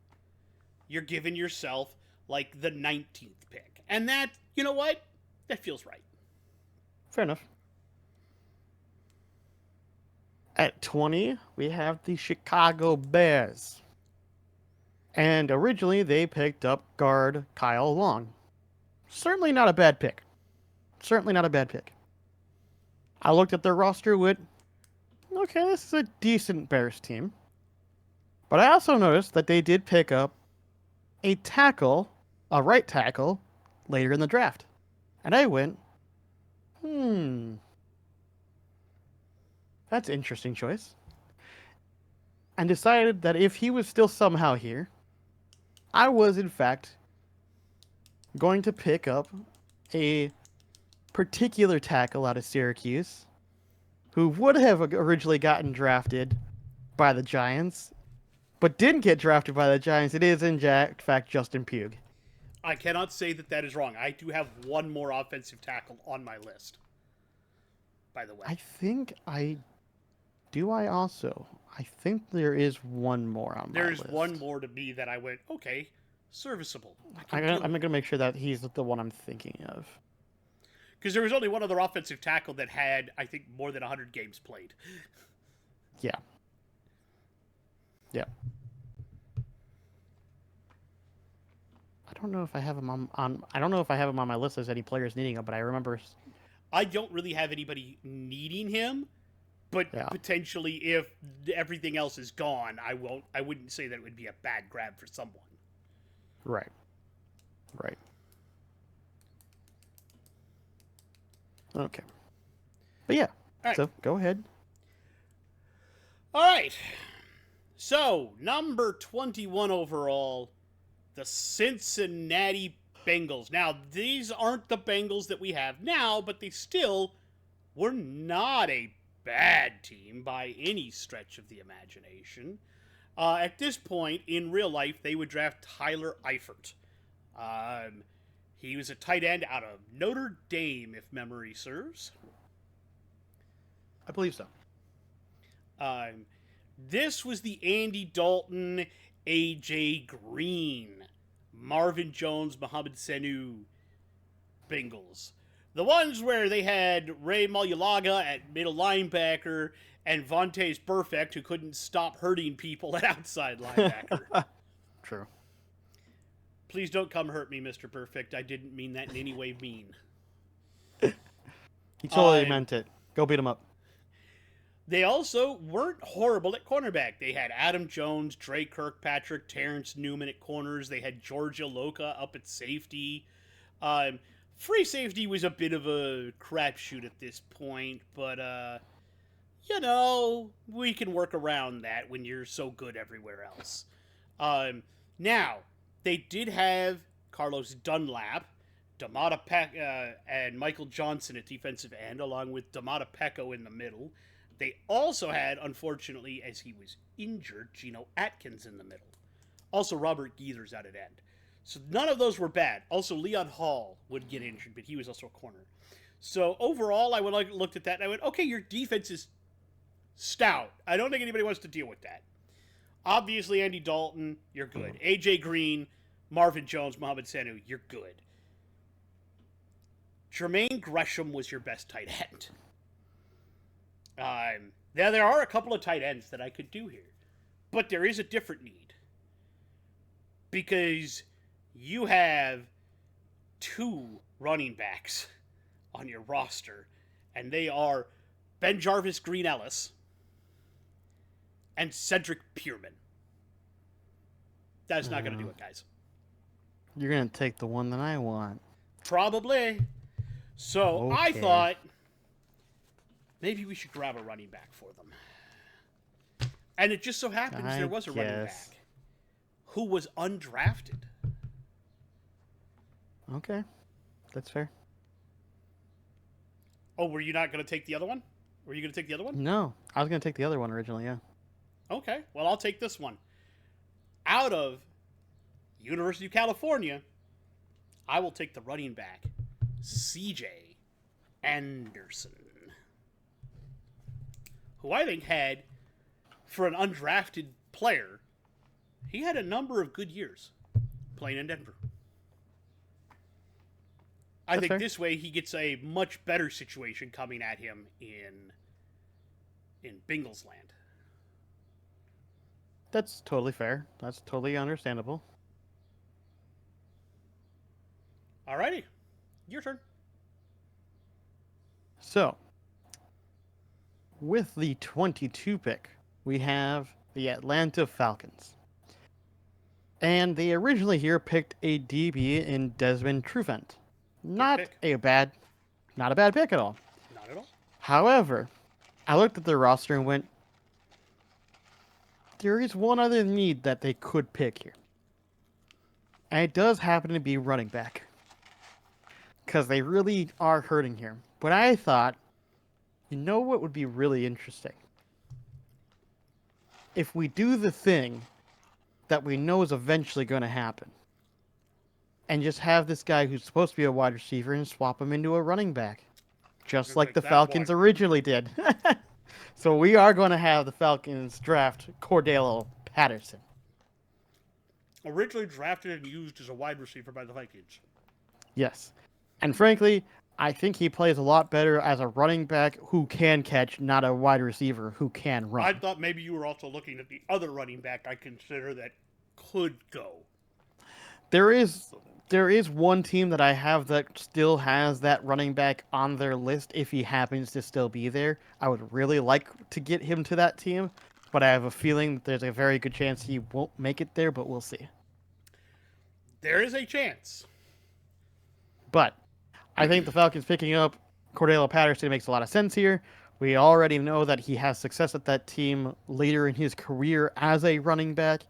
You're giving yourself, like, the 19th pick. And that, you know what? That feels right. Fair enough. At 20, we have the Chicago Bears. And originally, they picked up guard Kyle Long. Certainly not a bad pick. Certainly not a bad pick. I looked at their roster with, okay, this is a decent Bears team. But I also noticed that they did pick up a right tackle, later in the draft. And I went, that's an interesting choice. And decided that if he was still somehow here, I was, in fact, going to pick up a particular tackle out of Syracuse who would have originally gotten drafted by the Giants, but didn't get drafted by the Giants. It is, in fact, Justin Pugh. I cannot say that that is wrong. I do have one more offensive tackle on my list, by the way. I think I do. I think there is one more on my list. There is one more to me that I went, okay, serviceable. I'm going to make sure that he's the one I'm thinking of. Because there was only one other offensive tackle that had, I think, more than 100 games played. Yeah. Yeah. I don't know if I have him on my list as any players needing him, but I remember. I don't really have anybody needing him, but potentially if everything else is gone, I wouldn't say that it would be a bad grab for someone. Right. Right. Okay. But yeah. Right. So go ahead. All right. So, number 21 overall, the Cincinnati Bengals. Now, these aren't the Bengals that we have now, but they still were not a bad team by any stretch of the imagination. At this point, in real life, they would draft Tyler Eifert. He was a tight end out of Notre Dame, if memory serves. I believe so. This was the Andy Dalton, A.J. Green, Marvin Jones, Mohamed Sanu Bengals. The ones where they had Ray Malualaga at middle linebacker and Vontaze Burfict, who couldn't stop hurting people at outside linebacker. True. Please don't come hurt me, Mr. Perfect. I didn't mean that in any way mean. He totally meant it. Go beat him up. They also weren't horrible at cornerback. They had Adam Jones, Trey Kirkpatrick, Terrence Newman at corners. They had George Iloka up at safety. Free safety was a bit of a crapshoot at this point, but, we can work around that when you're so good everywhere else. Now, they did have Carlos Dunlap, and Michael Johnson at defensive end, along with Damata Pecco in the middle. They also had, unfortunately, as he was injured, Geno Atkins in the middle. Also, Robert Geethers out at end. So none of those were bad. Also, Leon Hall would get injured, but he was also a corner. So overall, I looked at that and I went, okay, your defense is stout. I don't think anybody wants to deal with that. Obviously, Andy Dalton, you're good. AJ Green, Marvin Jones, Mohamed Sanu, you're good. Jermaine Gresham was your best tight end. Now, there are a couple of tight ends that I could do here, but there is a different need. Because you have 2 running backs on your roster, and they are Ben Jarvis Green Ellis and Cedric Pierman. That's not going to do it, guys. You're going to take the one that I want. Probably. So Okay. I thought maybe we should grab a running back for them. And it just so happens there was a running back who was undrafted. Okay. That's fair. Oh, were you not going to take the other one? Were you going to take the other one? No. I was going to take the other one originally, yeah. Okay. Well, I'll take this one. Out of University of California, I will take the running back, CJ Anderson, who I think had, for an undrafted player, he had a number of good years playing in Denver. I think this way he gets a much better situation coming at him in Bengals land. That's totally fair. That's totally understandable. Alrighty. Your turn. So, with the 22 pick, we have the Atlanta Falcons. And they originally here picked a DB in Desmond Trufant. Not a bad pick at all. Not at all. However, I looked at their roster and went, there is one other need that they could pick here. And it does happen to be running back. Because they really are hurting here. But I thought, you know what would be really interesting? If we do the thing that we know is eventually going to happen. And just have this guy who's supposed to be a wide receiver and swap him into a running back. Just like the Falcons originally did. So we are going to have the Falcons draft Cordell Patterson. Originally drafted and used as a wide receiver by the Vikings. Yes. And frankly, I think he plays a lot better as a running back who can catch, not a wide receiver who can run. I thought maybe you were also looking at the other running back I consider that could go. There is one team that I have that still has that running back on their list if he happens to still be there. I would really like to get him to that team, but I have a feeling that there's a very good chance he won't make it there, but we'll see. There is a chance. But I think the Falcons picking up Cordell Patterson makes a lot of sense here. We already know that he has success at that team later in his career as a running back.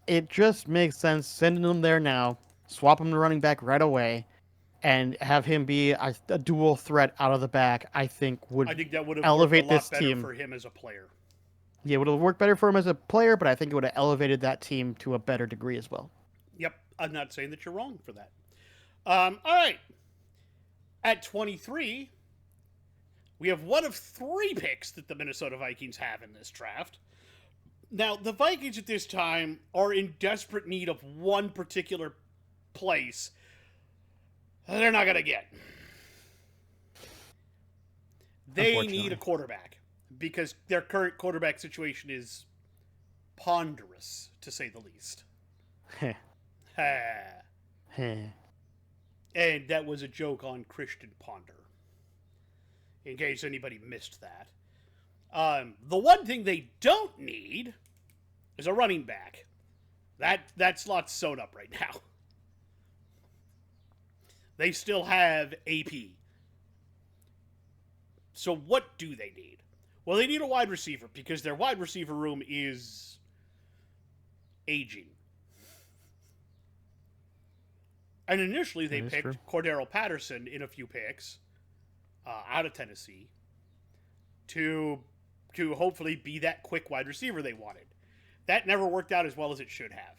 It just makes sense sending him there now, swap him to running back right away, and have him be a dual threat out of the back. I think that would have elevate worked a lot this better team for him as a player. Yeah, it would have worked better for him as a player, but I think it would have elevated that team to a better degree as well. Yep, I'm not saying that you're wrong for that. All right. At 23, we have one of 3 picks that the Minnesota Vikings have in this draft. Now, the Vikings at this time are in desperate need of one particular place they're not going to get. They need a quarterback because their current quarterback situation is ponderous, to say the least. Heh. And that was a joke on Christian Ponder, in case anybody missed that. The one thing they don't need is a running back. That slot's sewn up right now. They still have AP. So what do they need? Well, they need a wide receiver because their wide receiver room is aging. And initially they picked Cordero Patterson in a few picks out of Tennessee to hopefully be that quick wide receiver they wanted. That never worked out as well as it should have.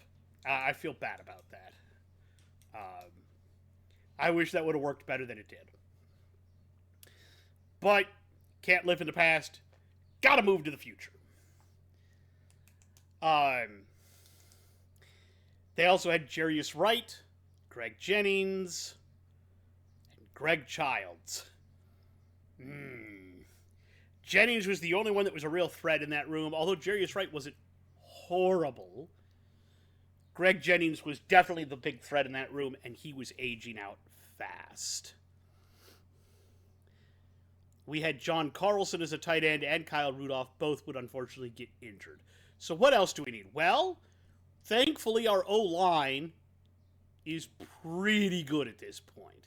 I feel bad about that. I wish that would have worked better than it did. But can't live in the past. Gotta move to the future. They also had Jarius Wright, Greg Jennings, and Greg Childs. Jennings was the only one that was a real threat in that room, although Jarius Wright wasn't horrible. Greg Jennings was definitely the big threat in that room, and he was aging out fast. We had John Carlson as a tight end, and Kyle Rudolph. Both would unfortunately get injured. So what else do we need? Well, thankfully our O-line is pretty good at this point.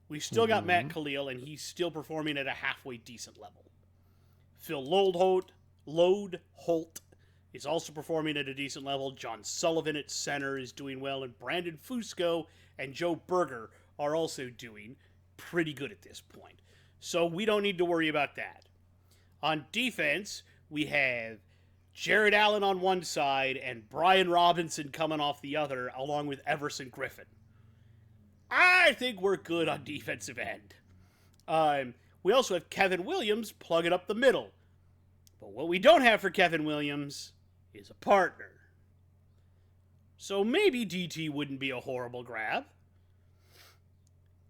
We still got Matt Khalil, and he's still performing at a halfway decent level. Phil Lodeholt is also performing at a decent level. John Sullivan at center is doing well, and Brandon Fusco and Joe Berger are also doing pretty good at this point. So we don't need to worry about that. On defense, we have Jared Allen on one side and Brian Robinson coming off the other, along with Everson Griffin. I think we're good on defensive end. We also have Kevin Williams plugging up the middle. But what we don't have for Kevin Williams is a partner. So maybe DT wouldn't be a horrible grab.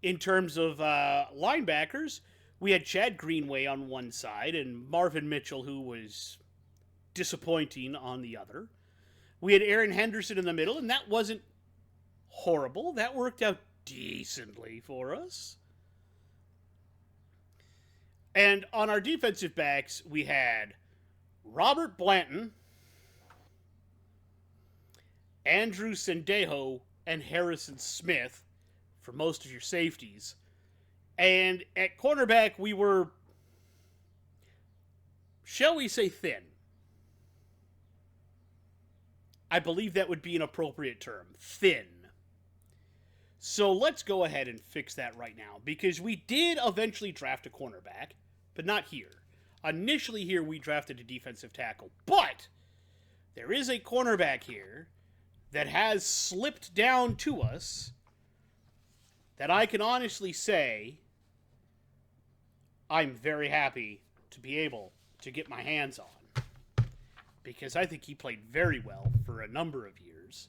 In terms of linebackers, we had Chad Greenway on one side and Marvin Mitchell, who was disappointing, on the other. We had Aaron Henderson in the middle, and that wasn't horrible. That worked out decently for us. And on our defensive backs, we had Robert Blanton, Andrew Sendejo, and Harrison Smith for most of your safeties. And at cornerback, we were, shall we say, thin. I believe that would be an appropriate term. Thin. So let's go ahead and fix that right now, because we did eventually draft a cornerback, but not here. Initially here, we drafted a defensive tackle, but there is a cornerback here that has slipped down to us that I can honestly say I'm very happy to be able to get my hands on, because I think he played very well for a number of years,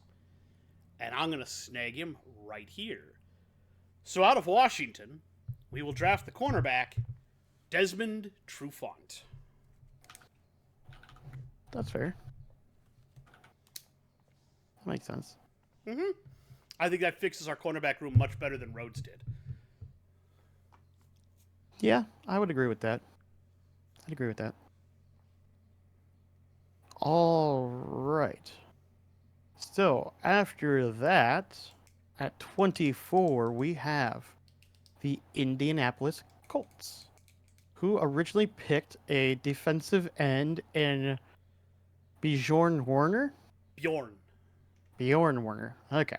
and I'm going to snag him right here. So out of Washington, we will draft the cornerback, Desmond Trufant. That's fair. That makes sense. I think that fixes our cornerback room much better than Rhodes did. Yeah, I would agree with that. I'd agree with that. All right. So, after that, at 24, we have the Indianapolis Colts, who originally picked a defensive end in Bjorn Warner. Bjorn Warner. Okay.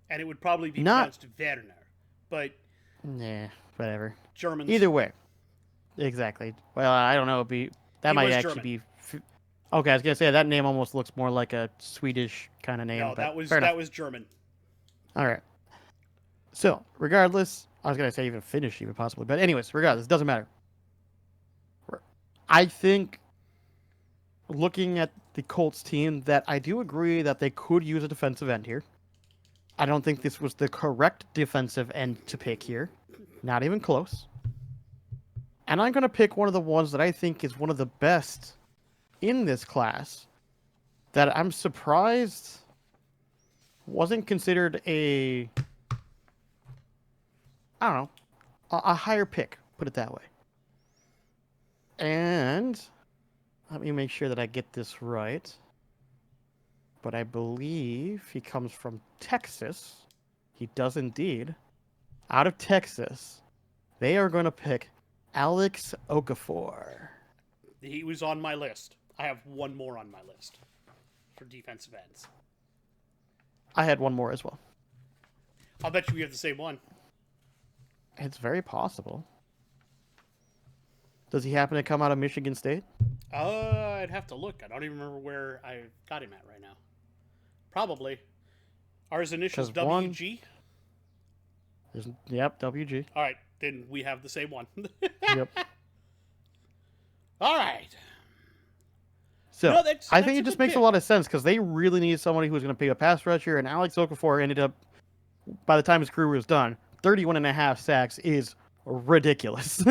And it would probably be pronounced Werner, but nah, whatever. Germans. Either way. Exactly. Well, I don't know. That might actually be. Okay, I was gonna say that name almost looks more like a Swedish kind of name. No, that was German. All right. So, regardless, I was gonna say even Finnish, even possibly, but anyways, regardless, it doesn't matter. I think, looking at the Colts team, that I do agree that they could use a defensive end here. I don't think this was the correct defensive end to pick here. Not even close. And I'm going to pick one of the ones that I think is one of the best in this class, that I'm surprised wasn't considered I don't know, a higher pick, put it that way. And let me make sure that I get this right. But I believe he comes from Texas. He does indeed. Out of Texas, they are going to pick Alex Okafor. He was on my list. I have one more on my list for defensive ends. I had one more as well. I'll bet you we have the same one. It's very possible. Does he happen to come out of Michigan State? I'd have to look. I don't even remember where I got him at right now. Probably. Are his initials 'Cause one- WG? Yep, WG. All right, then we have the same one. Yep. All right. So No, I that's think a it just good makes a pick. lot of sense because they really needed somebody who was going to be a pass rusher, and Alex Okafor ended up, by the time his career was done, 31 and a half sacks is ridiculous.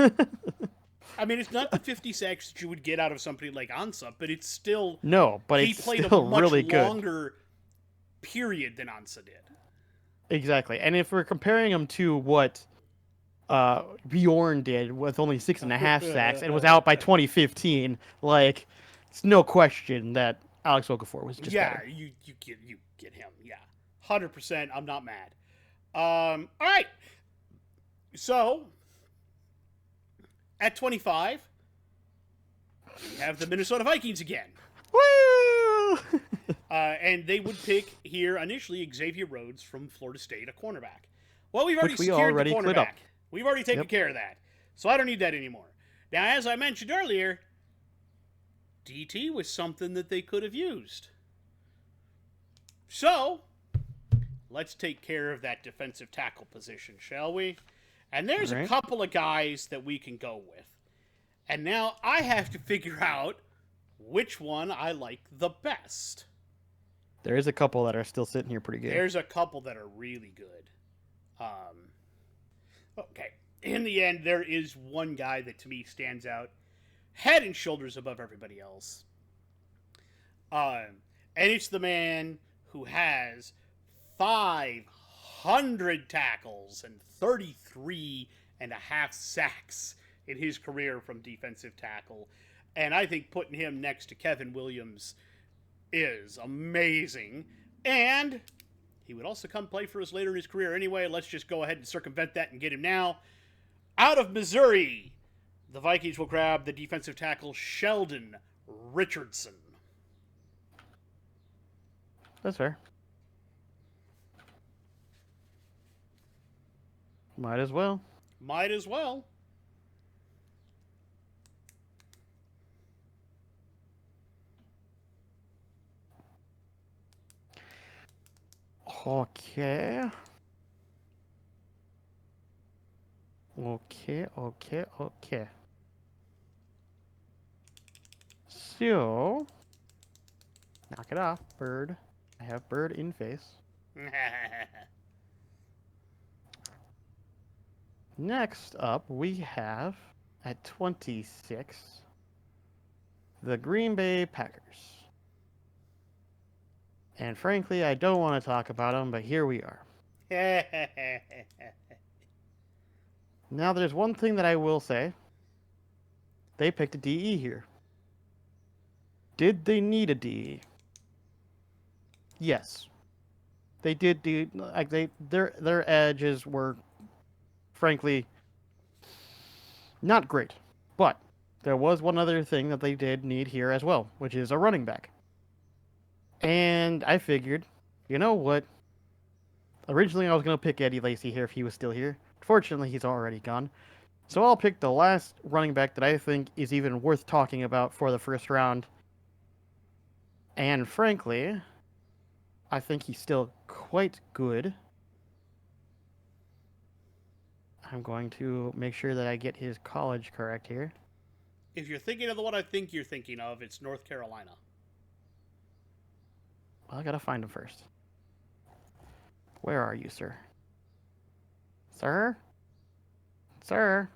I mean, it's not the 50 sacks that you would get out of somebody like Ansa, but it's still No, but he it's played still a much really good. longer period than Ansa did. Exactly. And if we're comparing him to what Bjorn did with only 6.5 sacks and was out by 2015, like, it's no question that Alex Okafor was just Yeah, better. you get him. Yeah, 100%. I'm not mad. All right. So at 25, we have the Minnesota Vikings again. Woo! And they would pick here initially Xavier Rhodes from Florida State, a cornerback. Well, we've already Which we secured already the cleared up. cornerback. We've already taken Yep. care of that. So I don't need that anymore. Now, as I mentioned earlier, DT was something that they could have used. So, let's take care of that defensive tackle position, shall we? And there's a Alright. couple of guys that we can go with. And now I have to figure out which one I like the best. There is a couple that are still sitting here pretty good. There's a couple that are really good. Okay. In the end, there is one guy that to me stands out head and shoulders above everybody else. And it's the man who has 500 tackles and 33 and a half sacks in his career from defensive tackle. And I think putting him next to Kevin Williams is amazing. And he would also come play for us later in his career anyway. Let's just go ahead and circumvent that and get him now. Out of Missouri, the Vikings will grab the defensive tackle Sheldon Richardson. That's fair. Might as well. Might as well. Okay. Okay. So, knock it off, bird. I have bird in face. Next up, we have at 26 the Green Bay Packers. And frankly, I don't want to talk about them, but here we are. Now, there's one thing that I will say. They picked a DE here. Did they need a DE? Yes. They did do like their edges were frankly not great. But there was one other thing that they did need here as well, which is a running back. And I figured, you know what? Originally I was going to pick Eddie Lacy here if he was still here. Fortunately, he's already gone. So I'll pick the last running back that I think is even worth talking about for the first round. And frankly, I think he's still quite good. I'm going to make sure that I get his college correct here. If you're thinking of the one I think you're thinking of, it's North Carolina. Well, I gotta find him first. Where are you, sir? Sir? Sir?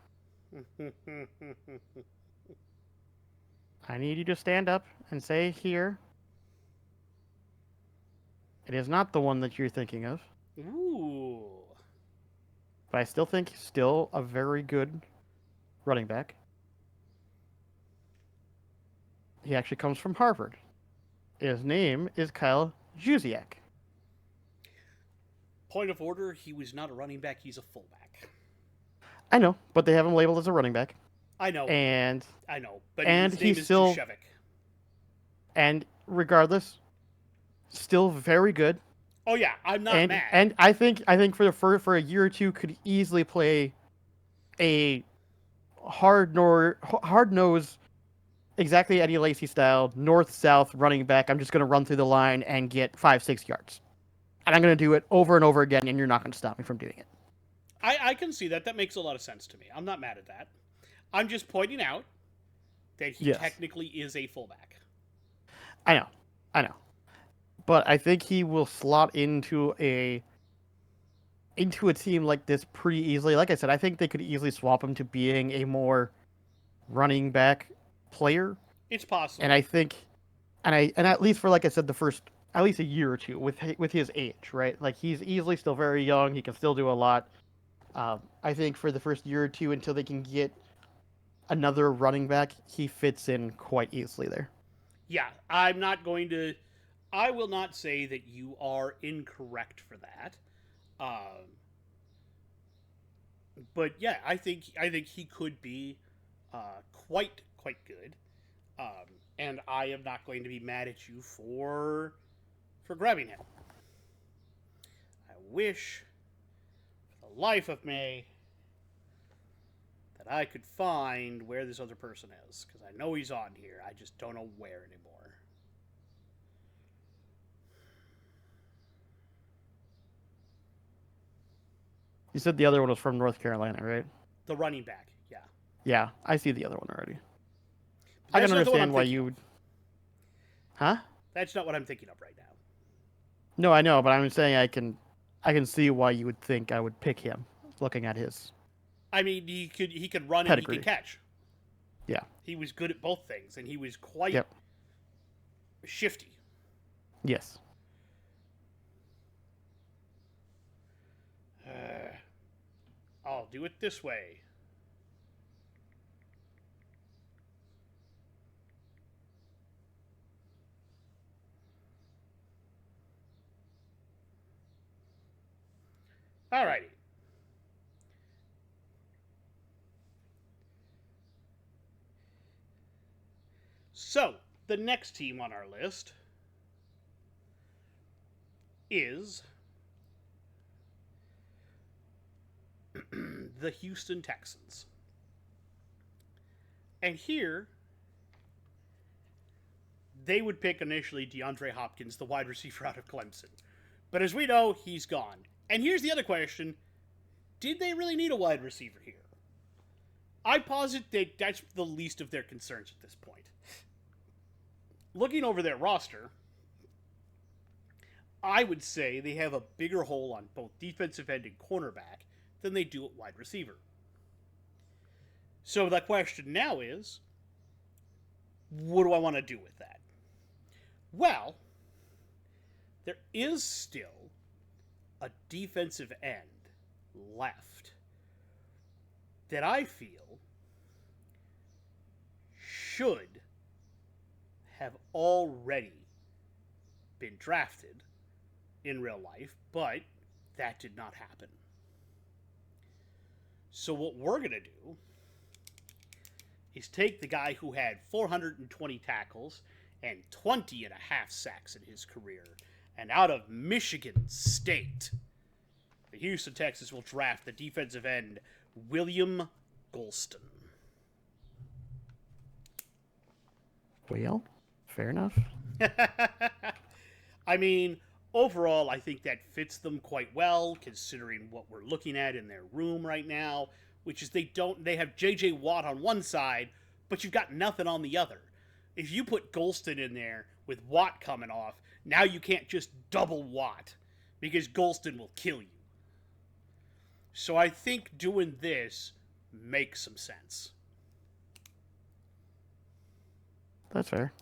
I need you to stand up and say here. It is not the one that you're thinking of, Ooh. but I still think he's still a very good running back. He actually comes from Harvard. His name is Kyle Juszczyk. Point of order, he was not a running back, he's a fullback. I know, but they have him labeled as a running back, I know, and but and his name he's is still Juszczyk. and regardless, still very good. Oh yeah, I'm not And mad. and I think for a year or two could easily play a hard nose, exactly Eddie Lacy style, north south running back. I'm just gonna run through the line and get 5-6 yards, and I'm gonna do it over and over again, and you're not gonna stop me from doing it. I can see that. That makes a lot of sense to me. I'm not mad at that. I'm just pointing out that he Yes, technically is a fullback. I know, I know, but I think he will slot into a team like this pretty easily. Like I said, I think they could easily swap him to being a more running back player, It's and possible. I think, and at least for like I said, the first at least a year or two with his age, right? Like he's easily still very young. He can still do a lot. I think for the first year or two until they can get another running back, he fits in quite easily there. Yeah, I'm not going to. I will not say that you are incorrect for that. Um, but yeah, I think he could be quite good. And I am not going to be mad at you for grabbing him. I wish, for the life of me, that I could find where this other person is because I know he's on here. I just don't know where anymore. You said the other one was from North Carolina, right? The running back, yeah. Yeah, I see the other one already. But I that's can not the one I'm understand why thinking you of. would. Huh? That's not what I'm thinking of right now. No, I know, but I'm saying I can see why you would think I would pick him, looking at his I mean, he could run and he could pedigree. catch. Yeah. He was good at both things, and he was quite Yep. shifty. Yes. Uh, I'll do it this way. Alrighty. So, the next team on our list is the Houston Texans. And here, they would pick initially DeAndre Hopkins, the wide receiver out of Clemson. But as we know, he's gone. And here's the other question: did they really need a wide receiver here? I posit that that's the least of their concerns at this point. Looking over their roster, I would say they have a bigger hole on both defensive end and cornerback than they do at wide receiver. So the question now is, what do I want to do with that? Well, there is still a defensive end left that I feel should have already been drafted in real life, but that did not happen. So, what we're going to do is take the guy who had 420 tackles and 20 and a half sacks in his career, and out of Michigan State, the Houston Texans will draft the defensive end William Golston. Well, fair enough. I mean, overall, I think that fits them quite well, considering what we're looking at in their room right now, which is they have J.J. Watt on one side, but you've got nothing on the other. If you put Golston in there with Watt coming off, now you can't just double Watt because Golston will kill you. So I think doing this makes some sense. That's fair.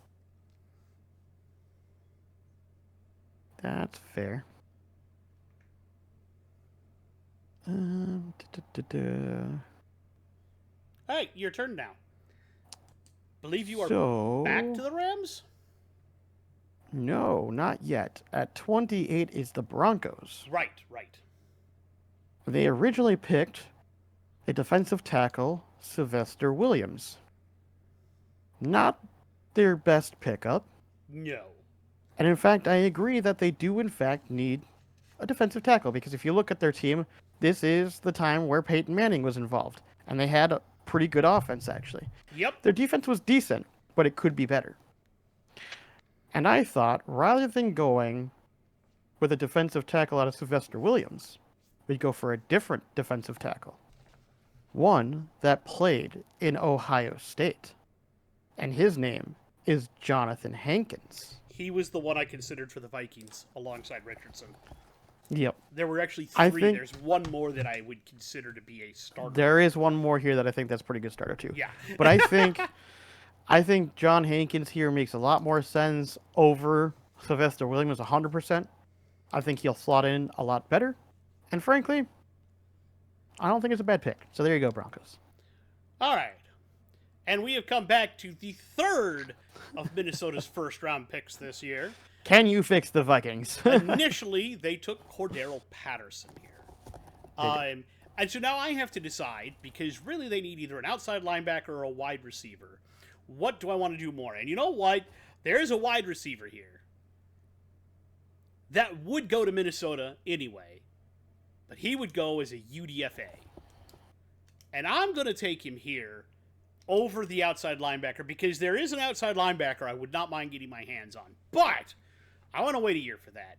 That's fair. Um, duh, duh, duh, duh. All right, your turn now. Believe you are back to So, the Rams? no, not yet. At 28 is the Broncos. Right, right. They originally picked a defensive tackle, Sylvester Williams. Not their best pickup. No. And in fact, I agree that they do, in fact, need a defensive tackle because if you look at their team, this is the time where Peyton Manning was involved. And they had a pretty good offense, actually. Yep. Their defense was decent, but it could be better. And I thought, rather than going with a defensive tackle out of Sylvester Williams, we'd go for a different defensive tackle. One that played in Ohio State. And his name is Jonathan Hankins. He was the one I considered for the Vikings alongside Richardson. Yep. There were actually I three. think There's one more that I would consider to be a starter. there is one more here that I think that's a pretty good starter too. Yeah. But I think John Hankins here makes a lot more sense over Sylvester Williams 100%. I think he'll slot in a lot better. And frankly, I don't think it's a bad pick. So there you go, Broncos. All right. And we have come back to the third of Minnesota's first round picks this year. Can you fix the Vikings? Initially, they took Cordero Patterson here. And so now I have to decide, because really they need either an outside linebacker or a wide receiver. What do I want to do more? And you know what? There's a wide receiver here that would go to Minnesota anyway, but he would go as a UDFA. And I'm going to take him here over the outside linebacker because there is an outside linebacker I would not mind getting my hands on. But I want to wait a year for that.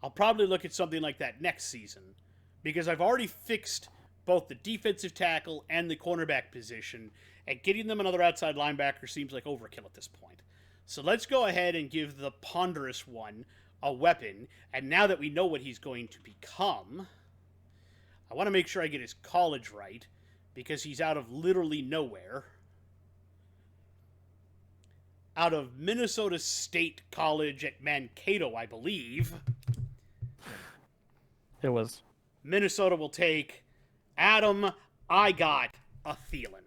I'll probably look at something like that next season because I've already fixed both the defensive tackle and the cornerback position, and getting them another outside linebacker seems like overkill at this point. So let's go ahead and give the ponderous one a weapon, and now that we know what he's going to become, I want to make sure I get his college right because he's out of literally nowhere. Out of Minnesota State College at Mankato, I believe. It was. Minnesota will take Adam I got a Thielen.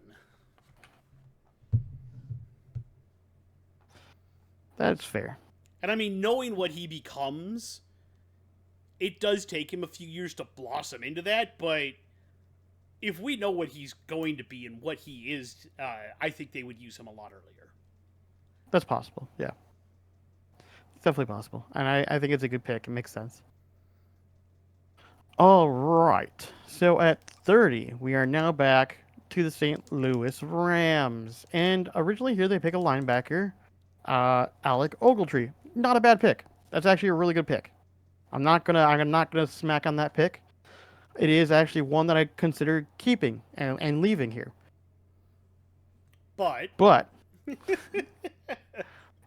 That's fair. And I mean, knowing what he becomes, it does take him a few years to blossom into that, but if we know what he's going to be and what he is, I think they would use him a lot earlier. That's possible, yeah. It's definitely possible. And I think it's a good pick. It makes sense. All right. So at 30, we are now back to the St. Louis Rams. And originally here they pick a linebacker, Alec Ogletree. Not a bad pick. That's actually a really good pick. I'm not gonna smack on that pick. It is actually one that I consider keeping and leaving here. But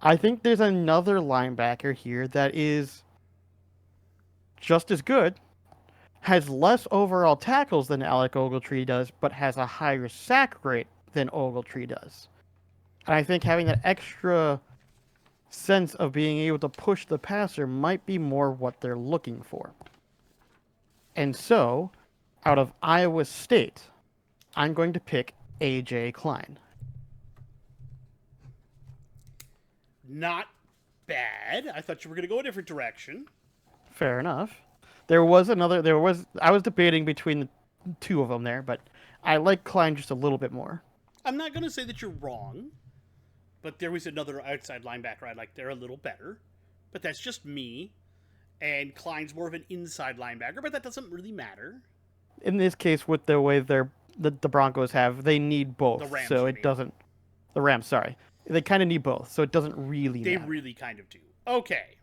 I think there's another linebacker here that is just as good, has less overall tackles than Alec Ogletree does, but has a higher sack rate than Ogletree does. And I think having that extra sense of being able to push the passer might be more what they're looking for. And so, out of Iowa State, I'm going to pick A.J. Klein. Not bad. I thought you were going to go a different direction. Fair enough. I was debating between the two of them there, but I like Klein just a little bit more. I'm not going to say that you're wrong, but there was another outside linebacker I liked there a little better. But that's just me. And Klein's more of an inside linebacker, but that doesn't really matter. In this case, with the way the Broncos have, they need both. The Rams, so it doesn't. The Rams, sorry. They kind of need both, so it doesn't really matter. They really kind of do. Okay.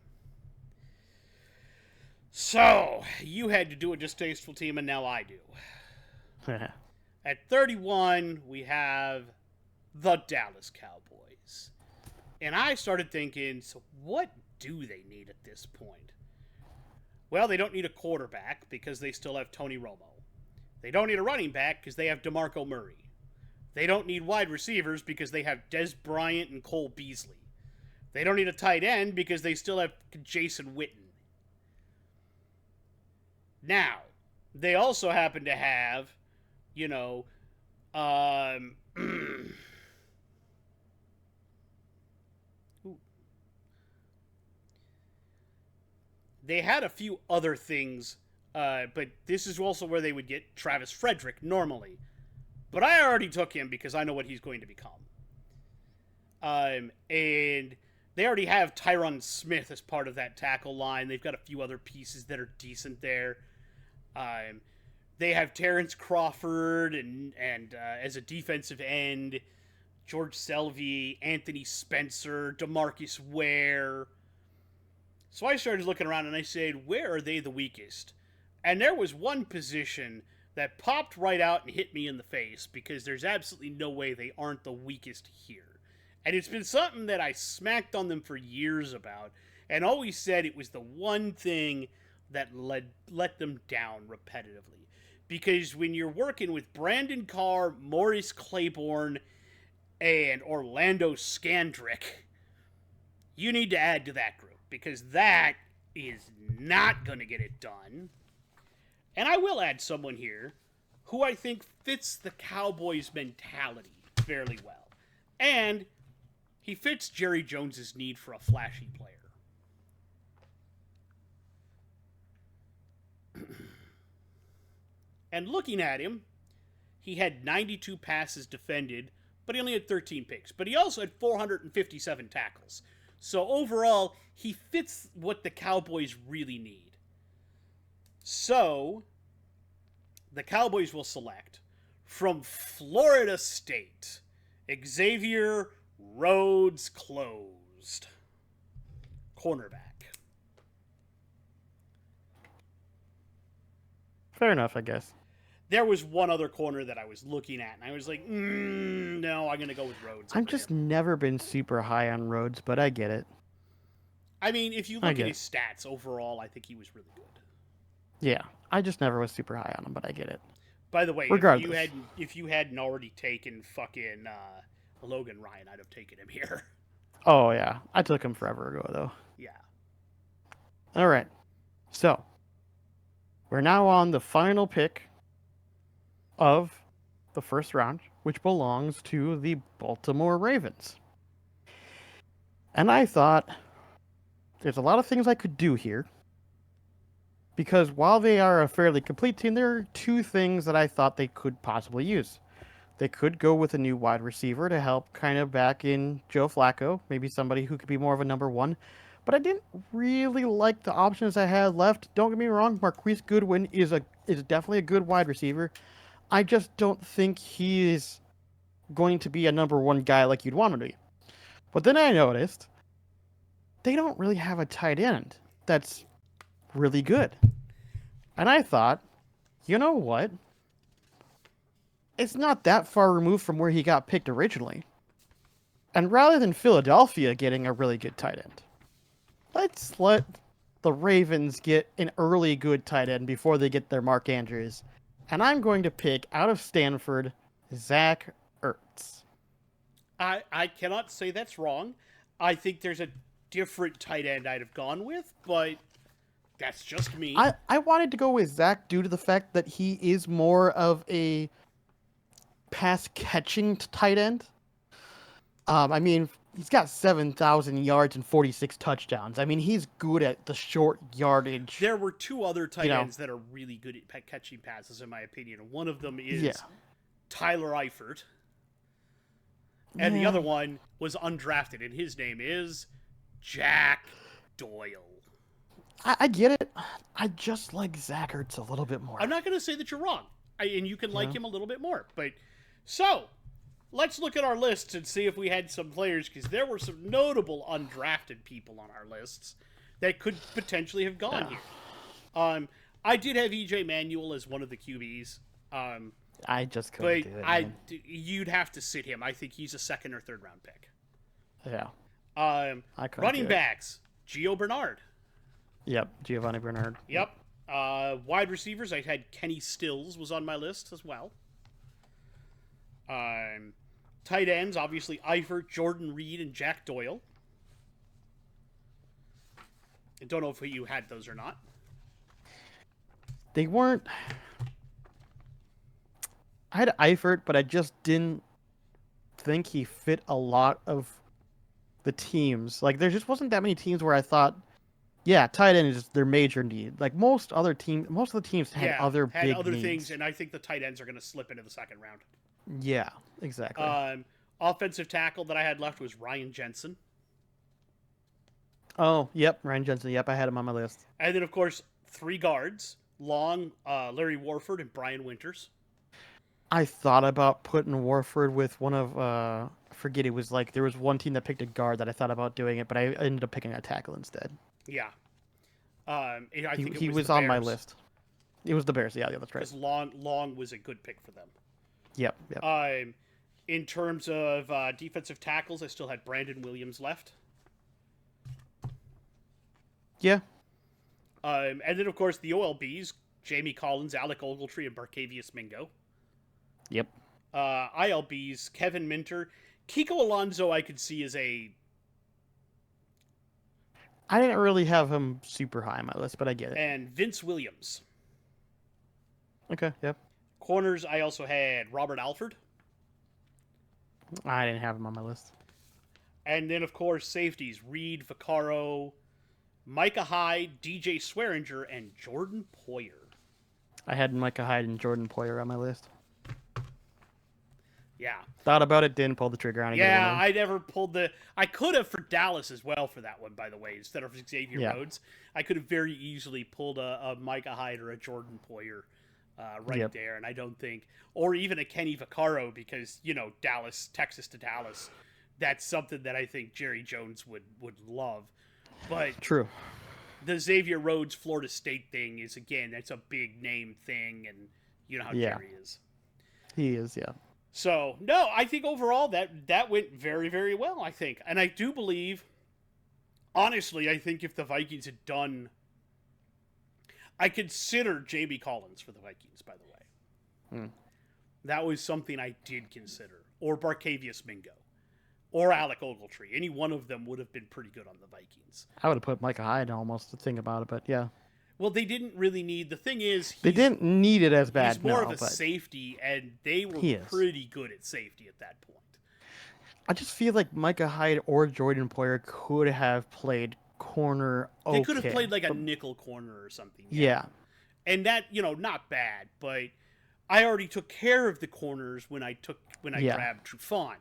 So, you had to do a distasteful team, and now I do. At 31, we have the Dallas Cowboys. And I started thinking, so what do they need at this point? Well, they don't need a quarterback because they still have Tony Romo. They don't need a running back because they have DeMarco Murray. They don't need wide receivers because they have Des Bryant and Cole Beasley. They don't need a tight end because they still have Jason Witten. Now, they also happen to have, you know, they had a few other things, but this is also where they would get Travis Frederick normally. But I already took him because I know what he's going to become. And they already have Tyron Smith as part of that tackle line. They've got a few other pieces that are decent there. They have Terrence Crawford and as a defensive end, George Selvey, Anthony Spencer, DeMarcus Ware. So I started looking around and I said, where are they the weakest? And there was one position that popped right out and hit me in the face because there's absolutely no way they aren't the weakest here. And it's been something that I smacked on them for years about and always said it was the one thing that let them down repetitively. Because when you're working with Brandon Carr, Maurice Claiborne, and Orlando Scandrick, you need to add to that group because that is not going to get it done. And I will add someone here who I think fits the Cowboys' mentality fairly well. And he fits Jerry Jones's need for a flashy player. And looking at him, he had 92 passes defended, but he only had 13 picks. But he also had 457 tackles. So overall, he fits what the Cowboys really need. So, the Cowboys will select from Florida State, Xavier Rhodes Closed, cornerback. Fair enough, I guess. There was one other corner that I was looking at, and I was like, no, I'm going to go with Rhodes. I've just never been super high on Rhodes, but I get it. I mean, if you look at his stats overall, I think he was really good. Yeah, I just never was super high on him, but I get it. By the way, regardless, if you hadn't already taken fucking Logan Ryan, I'd have taken him here. Oh, yeah. I took him forever ago, though. Yeah. All right. So, we're now on the final pick of the first round, which belongs to the Baltimore Ravens. And I thought there's a lot of things I could do here. Because while they are a fairly complete team, there are two things that I thought they could possibly use. They could go with a new wide receiver to help kind of back in Joe Flacco, maybe somebody who could be more of a number one. But I didn't really like the options I had left. Don't get me wrong, Marquise Goodwin is definitely a good wide receiver. I just don't think he is going to be a number one guy like you'd want him to be. But then I noticed they don't really have a tight end that's really good. And I thought, you know what? It's not that far removed from where he got picked originally. And rather than Philadelphia getting a really good tight end, let's let the Ravens get an early good tight end before they get their Mark Andrews. And I'm going to pick out of Stanford, Zach Ertz. I cannot say that's wrong. I think there's a different tight end I'd have gone with, but that's just me. I wanted to go with Zach due to the fact that he is more of a pass-catching tight end. I mean, he's got 7,000 yards and 46 touchdowns. I mean, he's good at the short yardage. There were two other tight ends that are really good at catching passes, in my opinion. One of them is Tyler Eifert. And the other one was undrafted, and his name is Jack Doyle. I get it. I just like Zach Ertz a little bit more. I'm not going to say that you're wrong. And you can like him a little bit more. But so, let's look at our lists and see if we had some players, because there were some notable undrafted people on our lists that could potentially have gone here. I did have EJ Manuel as one of the QBs. I just couldn't do it. You'd have to sit him. I think he's a second or third round pick. Yeah. Running backs, Gio Bernard. Yep, Giovanni Bernard. Yep. Wide receivers, I had Kenny Stills was on my list as well. Tight ends, obviously Eifert, Jordan Reed, and Jack Doyle. I don't know if you had those or not. They weren't. I had Eifert, but I just didn't think he fit a lot of the teams. Like, there just wasn't that many teams where I thought, yeah, tight end is their major need. Like most of the teams had Yeah, other had big other needs. things, and I think the tight ends are going to slip into the second round. Yeah, exactly. Offensive tackle that I had left was Ryan Jensen. Oh, yep, Ryan Jensen. Yep, I had him on my list. And then, of course, 3 guards, Long, Larry Warford, and Brian Winters. I thought about putting Warford with one of I forget, it was like there was one team that picked a guard that I thought about doing it, but I ended up picking a tackle instead. Yeah. I think He it was the on my Bears. list. It was the Bears. Yeah, that's right. Because Long was a good pick for them. Yep. In terms of defensive tackles, I still had Brandon Williams left. Yeah. And then, of course, the OLBs, Jamie Collins, Alec Ogletree, and Barcavius Mingo. Yep. ILBs, Kevin Minter. Kiko Alonso I could see as a... I didn't really have him super high on my list, but I get it. And Vince Williams. Okay, yep. Corners, I also had Robert Alford. I didn't have him on my list. And then, of course, safeties, Reed, Vaccaro, Micah Hyde, DJ Swearinger, and Jordan Poyer. I had Micah Hyde and Jordan Poyer on my list. Yeah. Thought about it, didn't pull the trigger on it. Yeah, I never pulled the... I could have for Dallas as well for that one, by the way, instead of Xavier Rhodes. I could have very easily pulled a Micah Hyde or a Jordan Poyer there, and I don't think... Or even a Kenny Vaccaro, because, Dallas, Texas to Dallas, that's something that I think Jerry Jones would love. But true. The Xavier Rhodes Florida State thing is, again, that's a big name thing, and you know how Jerry is. He is, yeah. So, no, I think overall that went very, very well, I think. And I do believe, honestly, I think if the Vikings had done... I considered Jamie Collins for the Vikings, by the way. That was something I did consider. Or Barcavius Mingo. Or Alec Ogletree. Any one of them would have been pretty good on the Vikings. I would have put Micah Hyde almost to think about it, but yeah. Well, they didn't really need... The thing is... They didn't need it as bad, He's more of a safety, and they were pretty good at safety at that point. I just feel like Micah Hyde or Jordan Poyer could have played corner okay. They could have played like a nickel corner or something. Yeah. And that, not bad, but I already took care of the corners when I grabbed Trufant.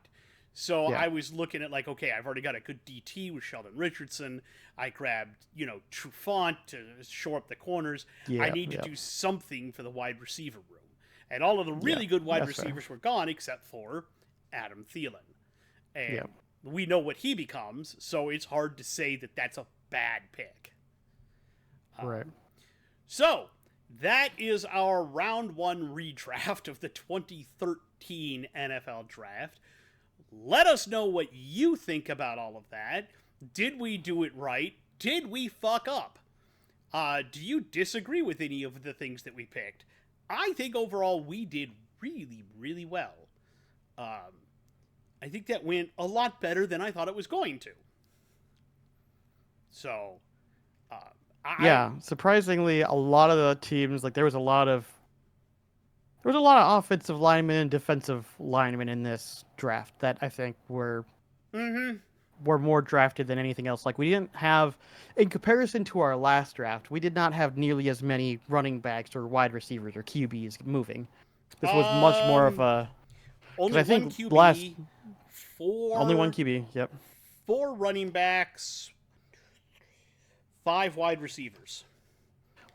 So I was looking at like, okay, I've already got a good DT with Sheldon Richardson. I grabbed, Trufant to shore up the corners. I need to do something for the wide receiver room. And all of the really good wide receivers were gone except for Adam Thielen. And we know what he becomes, so it's hard to say that that's a bad pick. Right. So, that is our round 1 redraft of the 2013 NFL Draft. Let us know what you think about all of that. Did we do it right? Did we fuck up? Do you disagree with any of the things that we picked? I think overall we did really, really well. I think that went a lot better than I thought it was going to. So, surprisingly, a lot of the teams, like there was a lot of offensive linemen and defensive linemen in this draft that I think were more drafted than anything else. Like we didn't have, in comparison to our last draft, we did not have nearly as many running backs or wide receivers or QBs moving. This was much more of a... Only one QB, only one QB, yep. 4 running backs, 5 wide receivers.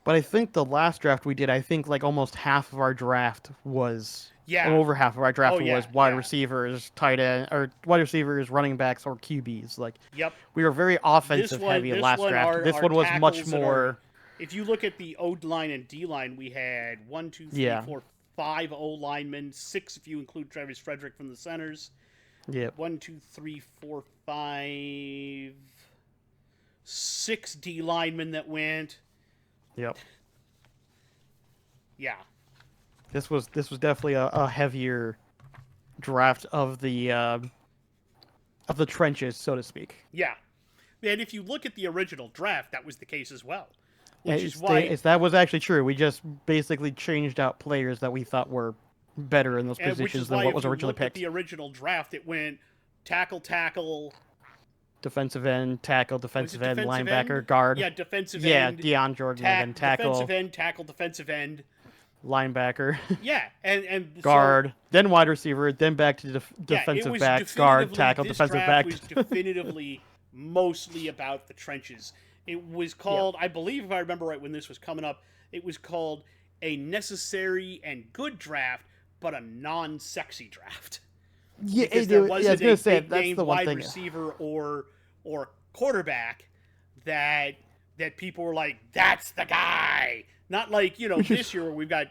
But I think the last draft we did, I think like almost half of our draft was... over half of our draft was wide receivers, tight end, or wide receivers, running backs, or QBs. Like, we were very offensive heavy last draft. This one was much more... If you look at the O-line and D-line, we had 1, 2, 3, 4, 5 O-linemen, 6 if you include Travis Frederick from the centers. Yep. 1, 2, 3, 4, 5, 6 D-linemen that went. Yep. Yeah. This was definitely a heavier draft of the trenches, so to speak. Yeah. And if you look at the original draft, that was the case as well. Yeah, Which is why, that was actually true. We just basically changed out players that we thought were better in those positions than what if was you originally looked at picked. the original draft, it went tackle, Defensive end, tackle, was it defensive end, defensive linebacker, end? guard. Yeah, defensive Yeah, end, Deion Jordan, and then defensive tackle, end, tackle, defensive end. linebacker, Yeah, and so guard, then wide receiver, then back to yeah, it defensive was back, guard, definitively tackle, this defensive draft back. was definitively mostly about the trenches. It was called, I believe, if I remember right, when this was coming up, it was called a necessary and good draft, but a non-sexy draft. Yeah, Because there I was wasn't gonna a say big that's name the one wide thing. receiver or quarterback that people were like, that's the guy. Not like, this year where we've got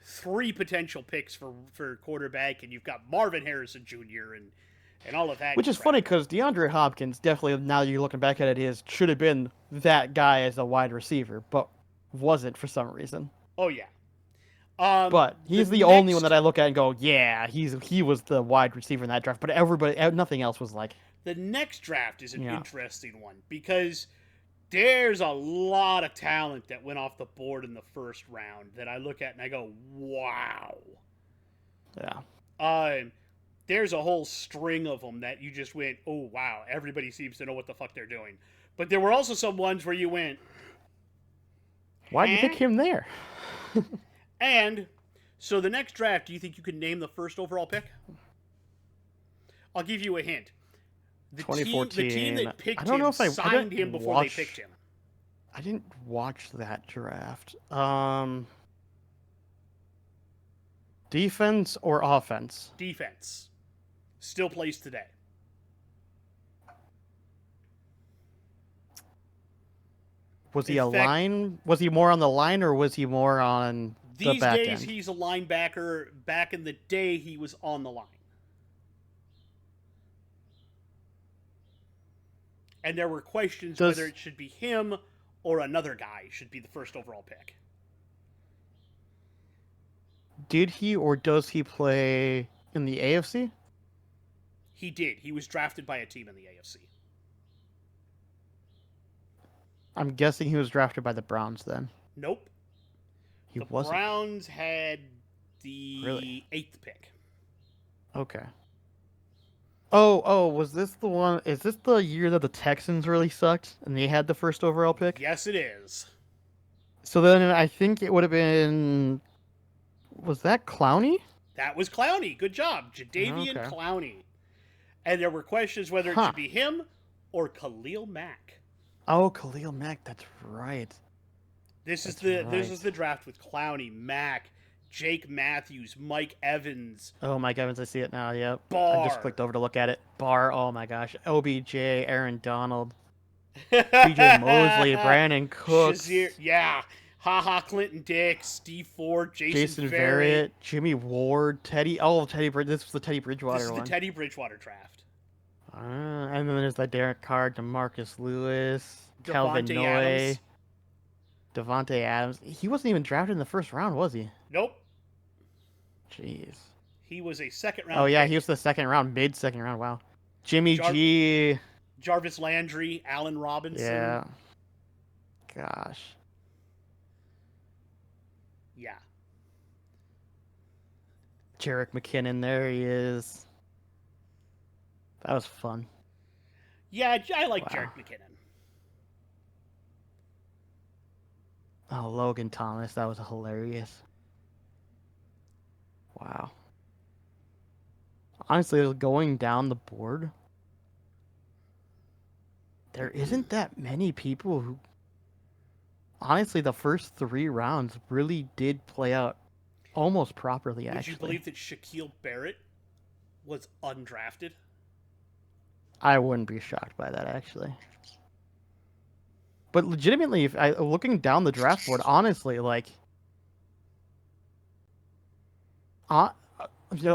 3 potential picks for quarterback, and you've got Marvin Harrison Jr. and all of that. Which is funny because DeAndre Hopkins definitely, now you're looking back at it, should have been that guy as a wide receiver, but wasn't for some reason. Oh yeah. But he's the only one that I look at and go, yeah, he was the wide receiver in that draft. But nothing else was like. The next draft is an interesting one because there's a lot of talent that went off the board in the first round that I look at and I go, wow. Yeah. There's a whole string of them that you just went, oh wow, everybody seems to know what the fuck they're doing. But there were also some ones where you went, why'd you pick him there? And so the next draft, do you think you can name the first overall pick? I'll give you a hint. The 2014. Team that picked I don't know him if I signed him before they picked him. I didn't watch that draft. Defense or offense? Defense. Still plays today. Was he a line? Was he more on the line or was he more on the back end? These days, he's a linebacker. Back in the day, he was on the line. And there were questions whether it should be him or another guy should be the first overall pick. Did he or does he play in the AFC? He did. He was drafted by a team in the AFC. I'm guessing he was drafted by the Browns then. Nope. He the wasn't. Browns had the 8th pick. Okay. Oh, was this the one? Is this the year that the Texans really sucked and they had the first overall pick? Yes, it is. So then I think it would have been. Was that Clowney? That was Clowney. Good job. Jadeveon Clowney. And there were questions whether it should be him or Khalil Mack. Oh, Khalil Mack, that's right. This is the draft with Clowney, Mack, Jake Matthews, Mike Evans. Oh, Mike Evans, I see it now, yep. Barr. I just clicked over to look at it. Barr, oh my gosh. OBJ, Aaron Donald, BJ Mosley, Brandon Cooks. Shazier, yeah. Clinton Dix, Steve Ford, Jason Verrett, Jimmy Ward, Teddy. Oh, this was the Teddy Bridgewater one. This is the Teddy Bridgewater draft. And then there's that Derek Carr, DeMarcus Lewis, Calvin Noy, Devontae Adams. He wasn't even drafted in the first round, was he? Nope. Jeez. He was a second round. Oh yeah, he was the second round, mid-second round. Wow. Jimmy G. Jarvis Landry, Allen Robinson. Yeah. Gosh. Yeah. Jerick McKinnon, there he is. That was fun. Yeah, I like Jerick McKinnon. Oh, Logan Thomas, that was hilarious. Wow. Honestly, going down the board, there isn't that many people who... Honestly, the first 3 rounds really did play out almost properly, actually. Would you believe that Shaquille Barrett was undrafted? I wouldn't be shocked by that, actually. But legitimately, looking down the draft board, honestly, like...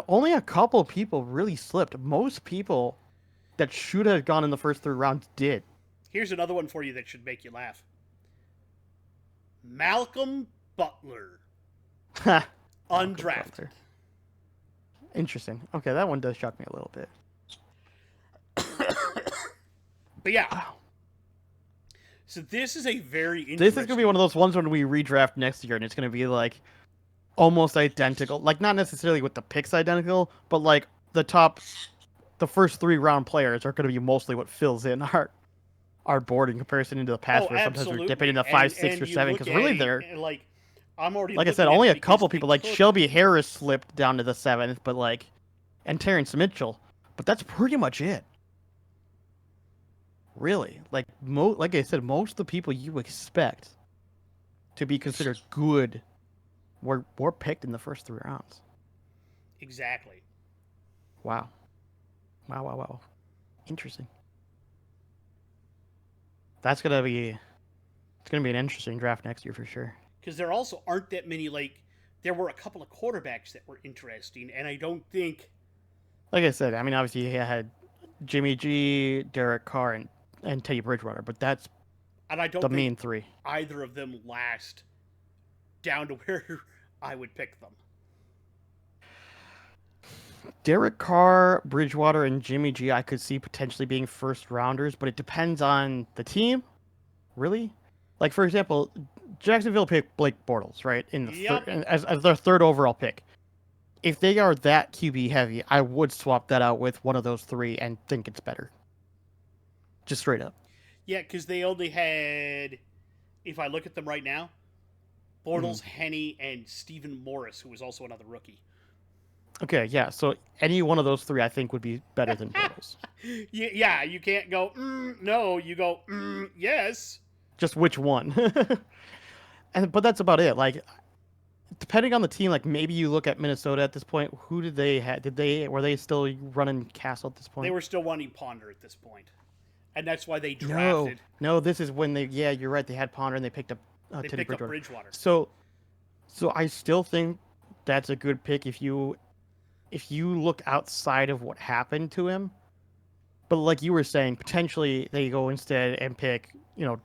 only a couple people really slipped. Most people that should have gone in the first 3 rounds did. Here's another one for you that should make you laugh. Malcolm Butler. Undrafted. Interesting. Okay, that one does shock me a little bit. But yeah. Wow. So this is a very This is gonna be interesting. one of those ones when we redraft next year, and it's gonna be like almost identical. Like not necessarily with the picks identical, but like the first 3 round players are gonna be mostly what fills in our board in comparison into the past, Oh, where sometimes we're dipping absolutely. into five, six, And or you seven. look Because at really, it, they're and like I'm already like I said, looking at only it a because couple they people. Like took. Shelby Harris slipped down to the 7th, but like, and Terrence Mitchell. But that's pretty much it. Really, like I said, most of the people you expect to be considered good were picked in the first 3 rounds. Exactly. Wow, wow, wow, wow. Interesting. That's gonna be it's gonna be an interesting draft next year for sure. Because there also aren't that many, like, there were a couple of quarterbacks that were interesting, and I don't think. Like I said, I mean, obviously he had Jimmy G, Derek Carr, and Teddy Bridgewater, but that's And I the don't think main three. either of them last down to where I would pick them. Derek Carr, Bridgewater, and Jimmy G, I could see potentially being first rounders, but it depends on the team, really. Like for example, Jacksonville picked Blake Bortles, right, in the Yep. third as their third overall pick. If they are that QB heavy, I would swap that out with one of those 3 and think it's better. Just straight up. Yeah, because they only had, if I look at them right now, Mm. Bortles, Henney, and Stephen Morris, who was also another rookie. Okay, yeah. So any one of those 3, I think, would be better than Bortles. Yeah, you can't go, no, you go, yes. Just which one? But that's about it. Like depending on the team, like maybe you look at Minnesota at this point. Who did they have? Were they still running Castle at this They point? were still running Ponder at this point. And that's why they No, drafted. no. This is when they. Yeah, you're right. They had Ponder and they picked up They Teddy picked up Bridgewater. Bridgewater. So I still think that's a good pick if you look outside of what happened to him. But like you were saying, potentially they go instead and pick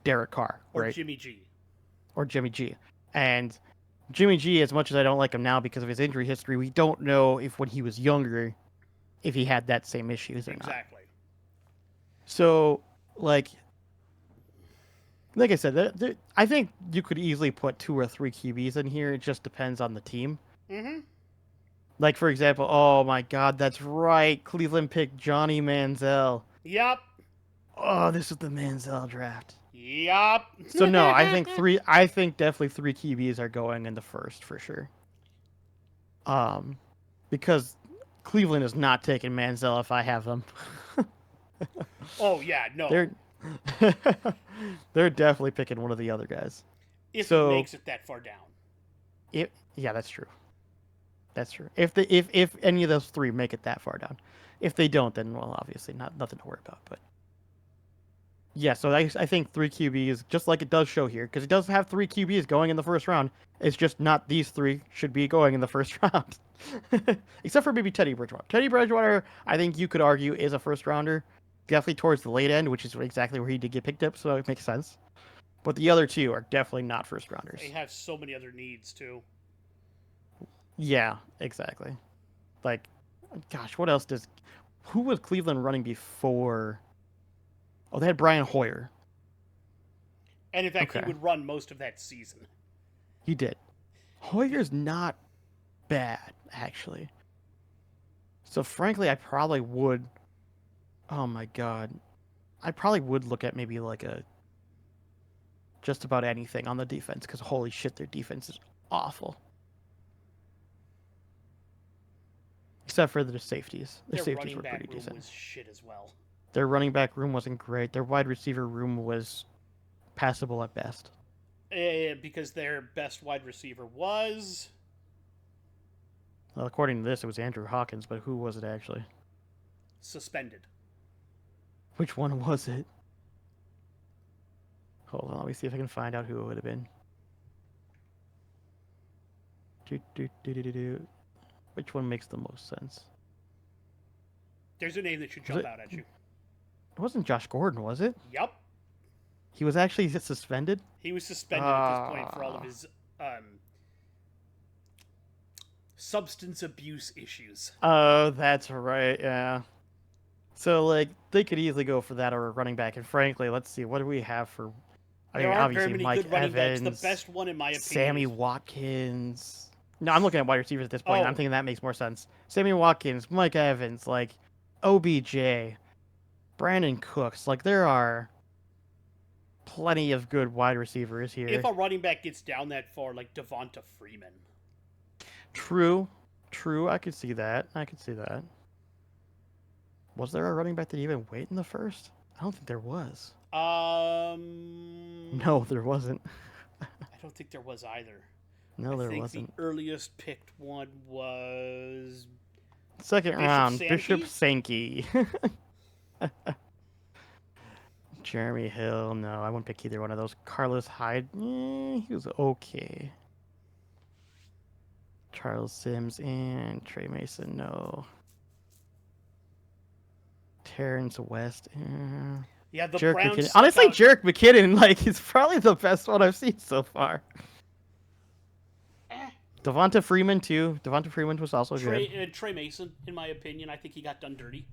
Derek Carr, Or right, Jimmy G. or Jimmy G, and Jimmy G. As much as I don't like him now because of his injury history, we don't know if when he was younger if he had that same issues or not. Exactly. So like I said, I think you could easily put 2 or 3 QBs in here. It just depends on the team. Mm-hmm. Like for example, oh my God, that's right. Cleveland picked Johnny Manziel. Yep. Oh, this is the Manziel draft. Yep. So no, I think three. I think definitely 3 QBs are going in the first for sure. Um, because Cleveland is not taking Manziel if I have them. Oh, yeah, no. They're they're definitely picking one of the other guys. If he So makes it that far down. yeah, that's true. That's true. If any of those 3 make it that far down, if they don't, then well, obviously nothing to worry about. But yeah, so I think 3 QBs, just like it does show here, because it does have 3 QBs going in the first round. It's just not these 3 should be going in the first round, except for maybe Teddy Bridgewater. Teddy Bridgewater, I think you could argue is a first rounder, definitely towards the late end, which is exactly where he did get picked up, so it makes sense. But the other 2 are definitely not first rounders. They have so many other needs, too. Yeah, exactly. Like, gosh, what else does? Who was Cleveland running before? Oh, they had Brian Hoyer. And in fact, he Okay, would run most of that season. he did. Hoyer's not bad, actually. So frankly, I probably would. Oh my God, I probably would look at maybe like a just about anything on the defense because holy shit, their defense is awful. Except for their safeties. Their Their safeties running were pretty back room decent. was shit as well. Their running back room wasn't great. Their wide receiver room was passable at best. Because their best wide receiver was Well, according to this, it was Andrew Hawkins, but who was it actually? suspended. Which one was it? Hold on, let me see if I can find out who it would have been. Which one makes the most sense? There's a name that should jump out at you. It wasn't Josh Gordon, was it? Yep. He was actually suspended? He was suspended at this point for all of his substance abuse issues. Oh, that's right, yeah. So, like, they could easily go for that or a running back. And frankly, let's see, what do we have for I There mean, aren't very obviously many Mike good running backs. Evans, The best one, in my opinion, Sammy Watkins. No, I'm looking at wide receivers at this point. I'm Oh. thinking that makes more sense. Sammy Watkins, Mike Evans, like OBJ, Brandon Cooks. Like there are plenty of good wide receivers here. If a running back gets down that far, like Devonta Freeman. True. I could see that. Was there a running back that even went in the first? I don't think there was. No, there wasn't. I don't think there was either. No, there I think wasn't. the earliest picked one was Second round, Sankey? Bishop Sankey. Jeremy Hill, no, I wouldn't pick either one of those. Carlos Hyde, he was okay. Charles Sims and Trey Mason, no. Terrence West, Yeah, the Jerick Browns. McKinnon. Honestly, Jerick McKinnon, like, he's probably the best one I've seen so far. Devonta Freeman, too. Devonta Freeman was also good. Trey Mason, in my opinion, I think he got done dirty.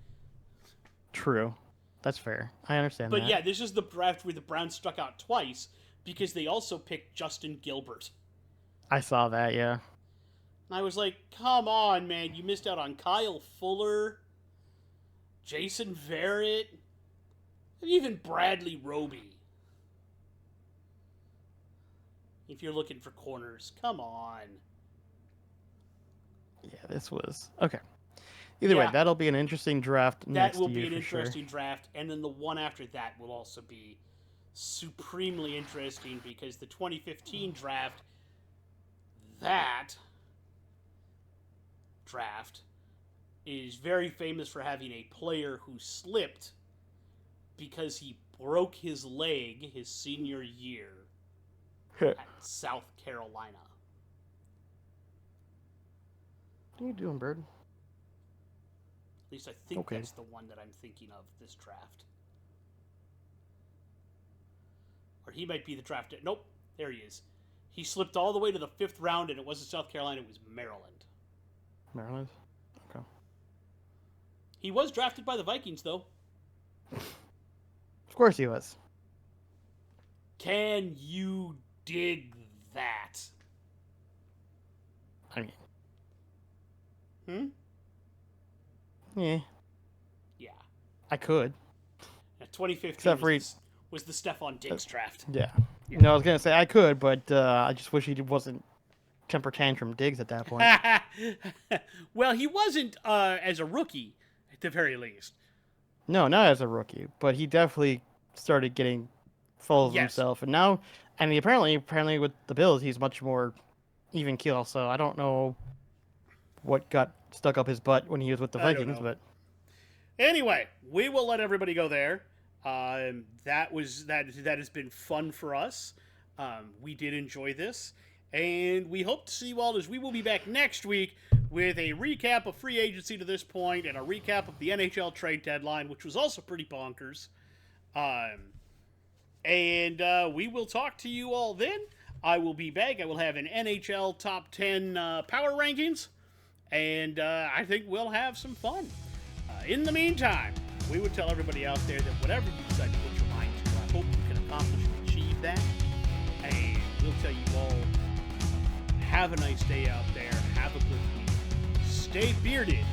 True. That's fair. I understand But that. yeah, this is the draft where the Browns struck out twice because they also picked Justin Gilbert. I saw that, yeah. And I was like, come on, man. You missed out on Kyle Fuller, Jason Verrett, and even Bradley Roby. If you're looking for corners, come on. Yeah, this was... Okay. Either way, that'll be an interesting draft next year. That will be an sure. interesting draft. And then the one after that will also be supremely interesting because the 2015 draft, that draft is very famous for having a player who slipped because he broke his leg his senior year at South Carolina. What are you doing, Bird? At least I think that's the one that I'm thinking of this draft. Or he might be the draft. Nope, there he is. He slipped all the way to the 5th round, and it wasn't South Carolina, it was Maryland. Maryland? Okay. He was drafted by the Vikings, though. Of course he was. Can you dig that? I mean... Yeah. I could. 2015 was the Stephon Diggs draft. Yeah. No, I was going to say I could, but I just wish he wasn't temper tantrum Diggs at that point. Well, he wasn't as a rookie, at the very least. No, not as a rookie, but he definitely started getting full of himself. And now, I mean, apparently with the Bills, he's much more even keel. So I don't know what got stuck up his butt when he was with the Vikings, but anyway, we will let everybody go there. That has been fun for us. We did enjoy this, and we hope to see you all as we will be back next week with a recap of free agency to this point and a recap of the NHL trade deadline, which was also pretty bonkers. And we will talk to you all then. I will be back. I will have an NHL top 10 power rankings. And I think we'll have some fun. In the meantime, we would tell everybody out there that whatever you decide to put your mind to, I hope you can accomplish and achieve that. And we'll tell you all, have a nice day out there. Have a good week. Stay bearded.